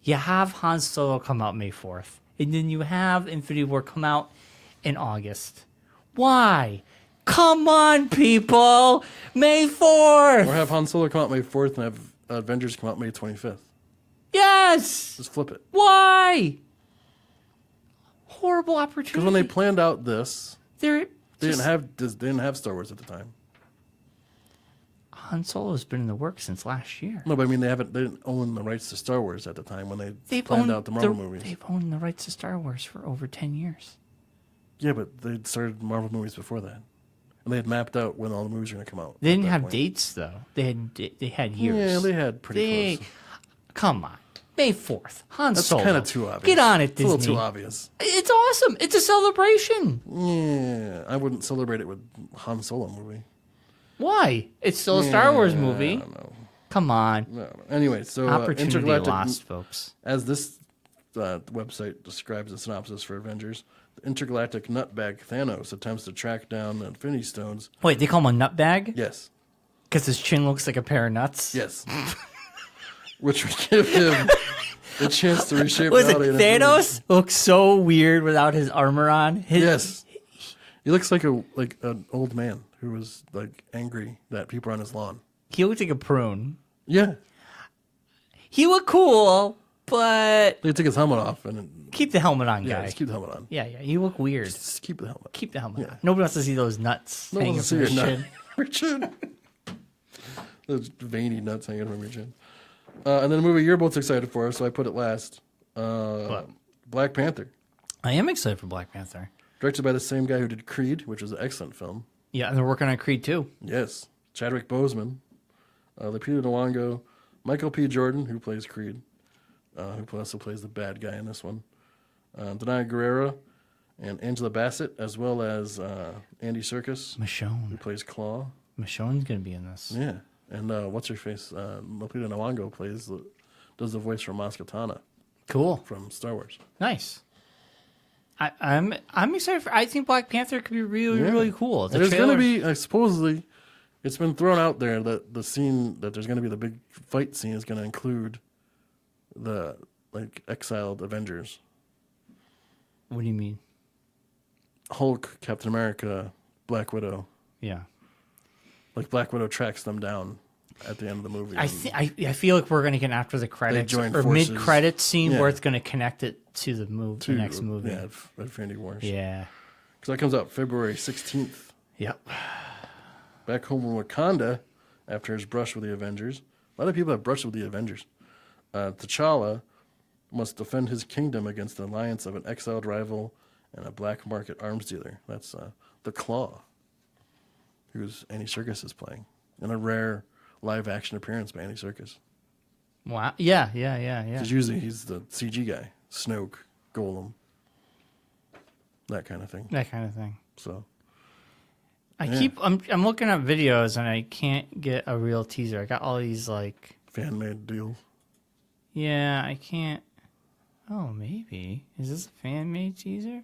You have Han Solo come out May 4th, and then you have Infinity War come out in August. Why? Come on, people! May 4th! Or have Han Solo come out May 4th and have Avengers come out May 25th. Yes! Just flip it. Why? Horrible opportunity. Because when they planned out this, they didn't have Star Wars at the time. Han Solo's been in the works since last year. No, but I mean they didn't own the rights to Star Wars at the time when they planned out the Marvel movies. They've owned the rights to Star Wars for over 10 years. Yeah, but they started Marvel movies before that, and they had mapped out when all the movies were going to come out. They didn't have dates though. They had years. Yeah, they had pretty close. Come on, May 4th. Han Solo. That's kind of too obvious. Get on it, Disney. It's a little too obvious. It's awesome. It's a celebration. Yeah, I wouldn't celebrate it with Han Solo movie. Why? It's still a Star Wars movie. I don't know. Come on. No. Anyway, so Opportunity Intergalactic, lost, folks. as this website describes the synopsis for Avengers, the intergalactic nutbag Thanos attempts to track down the Infinity Stones. Wait, they call him a nutbag? Yes. Because his chin looks like a pair of nuts? Yes. Which would give him the chance to reshape Was it reality. Thanos? Looks so weird without his armor on. Yes. He looks like an old man who was like angry that people are on his lawn. He looks like a prune. Yeah. He looked cool, but They took his helmet off and keep the helmet on, yeah, guy. just keep the helmet on. Yeah, you look weird. Just keep the helmet. Keep the helmet Yeah. on. Nobody wants to see those nuts No one hanging wants to from see your your chin. nut. Your chin. Those veiny nuts hanging from your chin. And then a movie you're both excited for, so I put it last. Black Panther, I am excited for Black Panther. directed by the same guy who did Creed, which was an excellent film. Yeah, and they're working on Creed too. Yes, Chadwick Boseman, Lupita Nyong'o, Michael P. Jordan, who plays Creed, who also plays the bad guy in this one, Denai Guerrero, and Angela Bassett, as well as Andy Serkis, who Michonne. plays Claw. Michonne's going to be in this. Yeah, and what's her face? Lupita Nyong'o does the voice for Maz Kanata Cool. from Star Wars. Nice. I'm excited for. I think Black Panther could be really cool. There's going to be supposedly, it's been thrown out there that the scene that there's going to be the big fight scene is going to include the exiled Avengers. What do you mean? Hulk, Captain America, Black Widow. Yeah. Like Black Widow tracks them down at the end of the movie. I feel like we're going to get after the credits join or forces. mid-credits scene Yeah. where it's going to connect it to the next movie. Yeah, Infinity Wars. Yeah. Because that comes out February 16th. Yep. Back home in Wakanda, after his brush with the Avengers. A lot of people have brushed with the Avengers. T'Challa must defend his kingdom against the alliance of an exiled rival and a black market arms dealer. That's the Claw, who's Andy Serkis is playing. In a rare live-action appearance by Andy Serkis. Wow. Yeah. Because usually he's the CG guy. Snoke, Golem. That kind of thing. That kind of thing. So I'm looking at videos and I can't get a real teaser. I got all these fan-made deals. Yeah, I can't. Oh, maybe. Is this a fan-made teaser?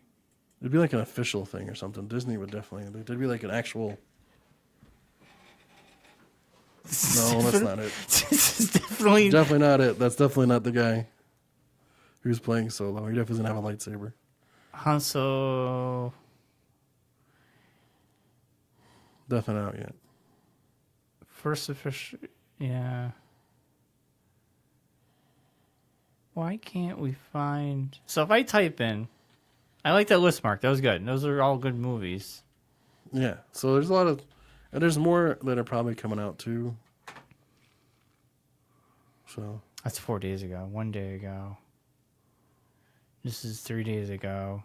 It'd be like an official thing or something. Disney would definitely. There'd be like an actual. No, that's not it. This is definitely. Definitely not it. That's definitely not the guy who's playing Solo. He definitely doesn't have a lightsaber. Han Solo. Definitely not yet. First official. Yeah. Why can't we find. So if I type in. I like that list, Mark. That was good. Those are all good movies. Yeah. So there's a lot of. And there's more that are probably coming out too. So. That's 4 days ago. 1 day ago. This is 3 days ago.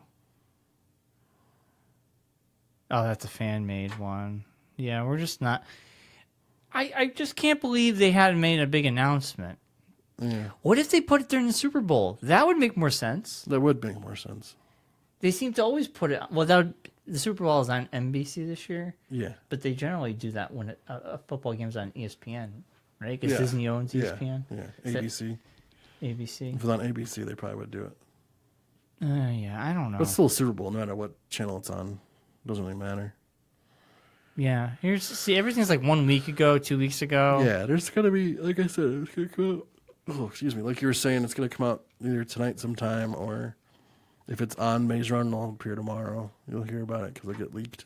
Oh, that's a fan-made one. Yeah, we're just not... I just can't believe they hadn't made a big announcement. Yeah. What if they put it during the Super Bowl? That would make more sense. That would make more sense. They seem to always put it... Well, that the Super Bowl is on NBC this year, Yeah. but they generally do that when a football game's on ESPN, right? Because Yeah. Disney owns Yeah. ESPN. Yeah. Is that ABC. ABC. If it's on ABC, they probably would do it. Yeah, I don't know. But it's still a Super Bowl, no matter what channel it's on. It doesn't really matter. Yeah, everything's like 1 week ago, 2 weeks ago. Yeah, there's going to be, like I said, it's going to come out. Oh, excuse me. Like you were saying, it's going to come out either tonight sometime, or if it's on Maze Run, it'll appear tomorrow. You'll hear about it because it'll get leaked.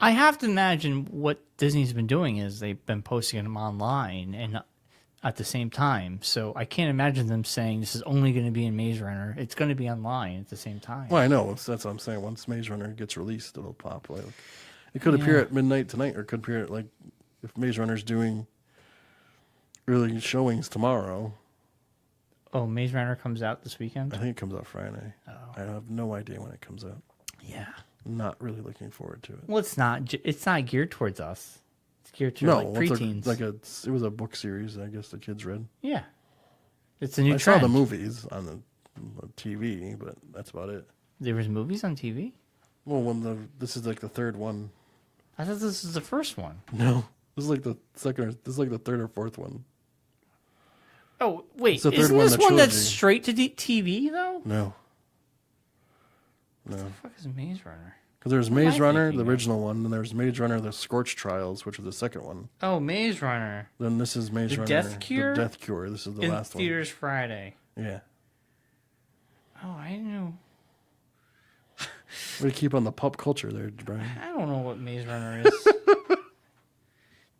I have to imagine what Disney's been doing is they've been posting them online and at the same time. So I can't imagine them saying this is only going to be in Maze Runner. It's going to be online at the same time. Well, I know. That's what I'm saying. Once Maze Runner gets released, it'll pop. Like, it could appear at midnight tonight, or it could appear at, like, if Maze Runner's doing early showings tomorrow. Oh, Maze Runner comes out this weekend? I think it comes out Friday. Oh. I have no idea when it comes out. Yeah. Not really looking forward to it. Well, it's not geared towards us. It's geared to like it's preteens. it was a book series, I guess the kids read. Yeah. It's a new I trend. saw the movies on the TV, but that's about it. There was movies on TV? Well, this is like the third one. I thought this was the first one. No, this is like the this is like the third or fourth one. Oh, wait. It's the third Isn't one in this the one that's trilogy. straight to TV, though? No. What the fuck is Maze Runner? Because there's What am Maze I Runner, thinking the of? original one, and there's Maze Runner, the Scorch Trials, which is the second one. Oh, Maze Runner. Then this is Maze The Runner, Death Cure? The Death Cure. This is the In last theaters Friday. one. Yeah. Oh, I knew. Way to keep on the pop culture there, Brian. I don't know what Maze Runner is.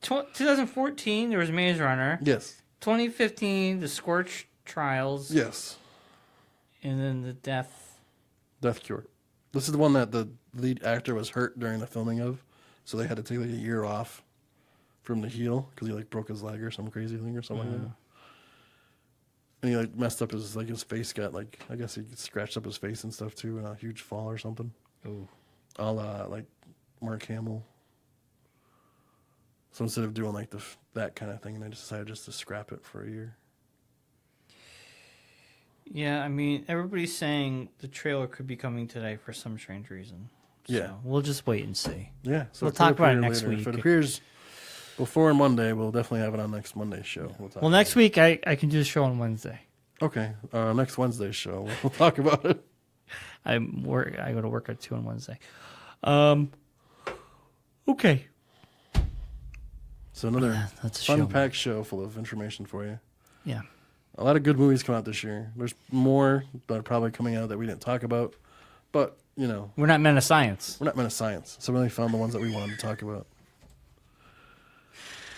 2014, there was Maze Runner. Yes. 2015, the Scorch Trials. Yes. And then the Death. Death Cure. This is the one that the lead actor was hurt during the filming of, so they had to take like a year off from the heel because he like broke his leg or some crazy thing or something like that. And he like messed up his face got like, I guess he scratched up his face and stuff too in a huge fall or something. Ooh. All like Mark Hamill. So instead of doing like that kind of thing, they decided just to scrap it for a year. Yeah, I mean, everybody's saying the trailer could be coming today for some strange reason. So Yeah. we'll just wait and see. Yeah, so We'll it could talk about it appear next later. week. If it appears before Monday, we'll definitely have it on next Monday's show. We'll talk Well, about next week I can do the show on Wednesday. it. Okay, next Wednesday's show, we'll talk about it. I go to work at 2 on Wednesday. Okay. So another That's a show. fun-packed show full of information for you. Yeah. A lot of good movies come out this year. There's more that are probably coming out that we didn't talk about, but you know, We're not men of science. we're not men of science, so we only found the ones that we wanted to talk about.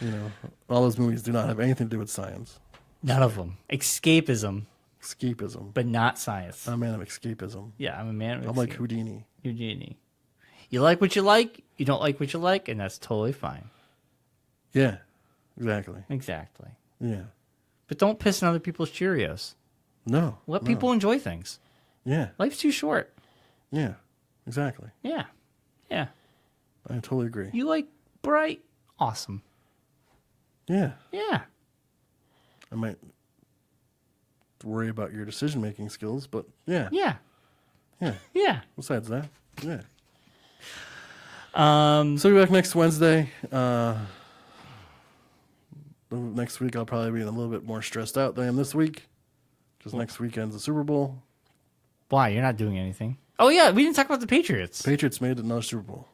You know, all those movies do not have anything to do with science. None of them. Escapism, Escapism. but not science. I'm a man of escapism. Yeah, I'm a man of I'm like escape- Houdini. Houdini. You like what you like, you don't like what you like, and that's totally fine. Yeah, exactly. Exactly. Yeah. But don't piss in other people's Cheerios. No. Let no. people enjoy things. Yeah. Life's too short. Yeah. Exactly. Yeah. Yeah. I totally agree. You like bright? Awesome. Yeah. Yeah. I might worry about your decision-making skills, but yeah. Yeah. Yeah. Yeah. Besides that, yeah. Um, So we'll be back next Wednesday. Next week I'll probably be a little bit more stressed out than I am this week, because next weekend's the Super Bowl. why? You're not doing anything. Oh, yeah. We didn't talk about the Patriots. Patriots made another Super Bowl.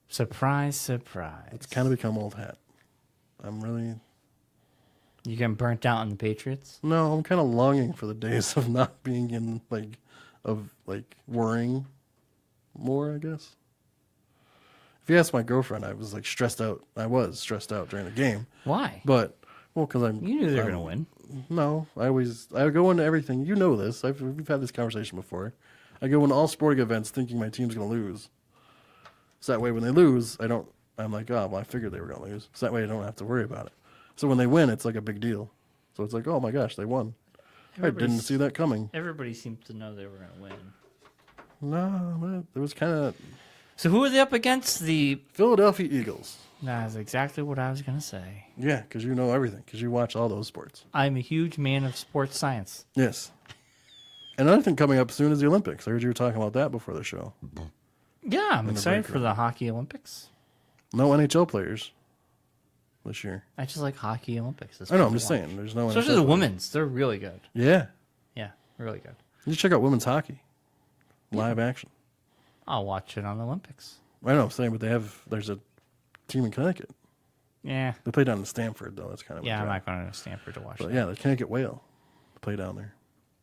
Surprise, surprise. It's kind of become old hat. I'm really... You getting burnt out on the Patriots? No, I'm kind of longing for the days of not being in, worrying more, I guess. If you ask my girlfriend, I was stressed out. I was stressed out during the game. Why? But, because I'm... You knew they were going to win. No, I go into everything. You know this. We've had this conversation before. I go into all sporting events thinking my team's going to lose. So that way when they lose, I'm like, oh, well, I figured they were going to lose. So that way I don't have to worry about it. So when they win, it's like a big deal. So it's like, oh my gosh, they won. I didn't see that coming. Everybody seemed to know they were going to win. No, it was kind of So who are they up against? The Philadelphia Eagles. That's exactly what I was going to say. Yeah, because you know everything, because you watch all those sports. I'm a huge man of sports science. Yes. Another thing coming up soon is the Olympics. I heard you were talking about that before the show. Yeah, I'm the excited break for the Hockey Olympics. No NHL players this year. I just like Hockey Olympics. It's I know. fun I'm to just watch. saying. There's no. Especially NHL the players. women's. They're really good. Yeah. Yeah, really good. You should check out women's hockey, live action. I'll watch it on the Olympics. I know. I'm saying, but there's a team in Connecticut. Yeah. They play down in Stanford, though. That's kind of Yeah, I'm a not going to Stanford to watch But that. yeah, the Connecticut Whale play down there.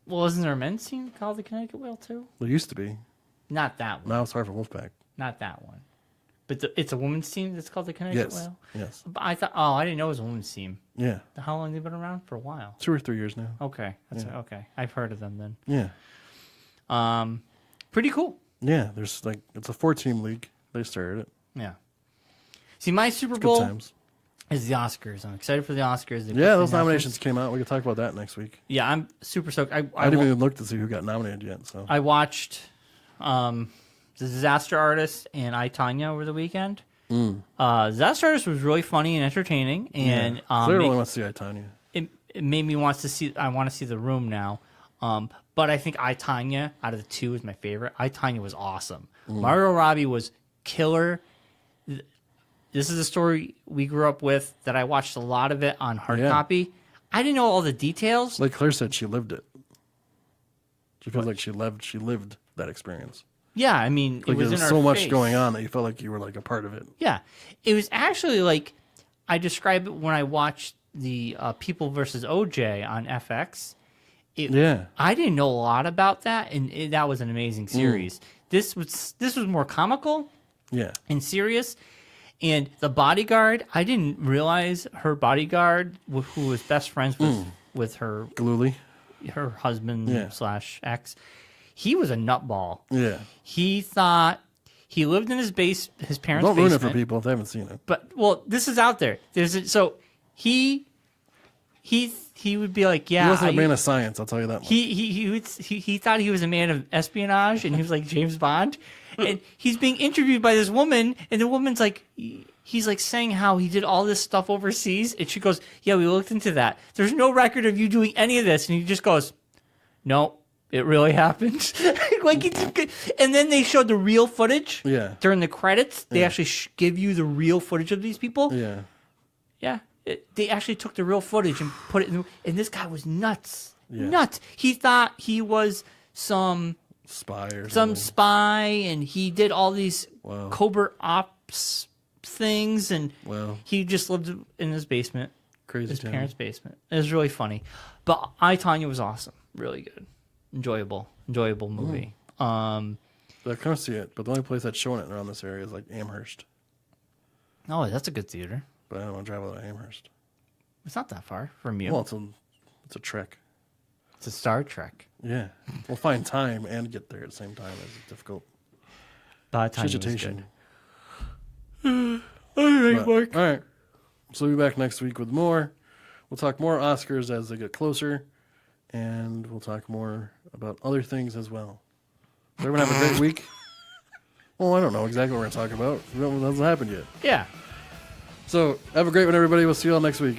Well, isn't there a men's team called the Connecticut Whale, too? There used to be. Not that one. Now it's hard for Wolfpack. Not that one. But it's a women's team that's called the Connecticut Yes. Whale? Yes. But I thought, I didn't know it was a women's team. Yeah. How long have they been around? For a while. 2 or 3 years now. Okay. Okay. I've heard of them then. Yeah. Pretty cool. Yeah. It's a 4-team league. They started it. Yeah. See, my Super Good Bowl times. is the Oscars. I'm excited for the Oscars. They put Yeah, the those nominations announcements. came out. We can talk about that next week. Yeah, I'm super stoked. I didn't even look to see who got nominated yet. So I watched The Disaster Artist and I, Tonya over the weekend. Disaster Artist was really funny and entertaining, and clearly wants to see Tanya. it made me want to see. I want to see The Room now. But I think I, Tonya out of the two is my favorite. I, Tonya was awesome. Margot Robbie was killer. This is a story we grew up with that I watched a lot of it on hard copy. I didn't know all the details. Like Claire said, she lived it. She feels like she lived that experience. Yeah, I mean, Like it was there in was our so much face. going on that you felt like you were like a part of it. Yeah, it was actually like I described it when I watched the People versus OJ on FX. I didn't know a lot about that, and that was an amazing series. This was more comical and serious. And the bodyguard, I didn't realize her bodyguard, who was best friends with her Galooly. her husband slash ex, he was a nutball. Yeah. He thought he lived in his parents' basement. Don't ruin it for people if they haven't seen it. But this is out there. So he would be like, yeah, He wasn't a man of science, I'll tell you that much. he thought he was a man of espionage, and he was like James Bond. And he's being interviewed by this woman, and the woman's like, he's like saying how he did all this stuff overseas, and she goes, yeah, we looked into that. There's no record of you doing any of this, and he just goes, no, it really happened. And then they showed the real footage. Yeah. During the credits, they actually give you the real footage of these people. Yeah. Yeah. They actually took the real footage and put it in. And this guy was nuts. Yeah. Nuts. He thought he was some spy, and he did all these covert ops things, and he just lived in his basement. Crazy his town. parents' basement. It was really funny. But I, Tonya was awesome. Really good. Enjoyable movie. I can't see it, but the only place that's showing it around this area is like Amherst. Oh, that's a good theater. But I don't want to travel to Amherst. It's not that far from you. Well, it's a trek. It's a Star Trek. Yeah. We'll find time and get there at the same time. It's difficult. But Tonya was Vegetation. good. All right, Mark. All right. So we'll be back next week with more. We'll talk more Oscars as they get closer, and we'll talk more about other things as well. So everyone have a great week. Well, I don't know exactly what we're going to talk about. It hasn't happened yet. Yeah. So have a great one, everybody. We'll see you all next week.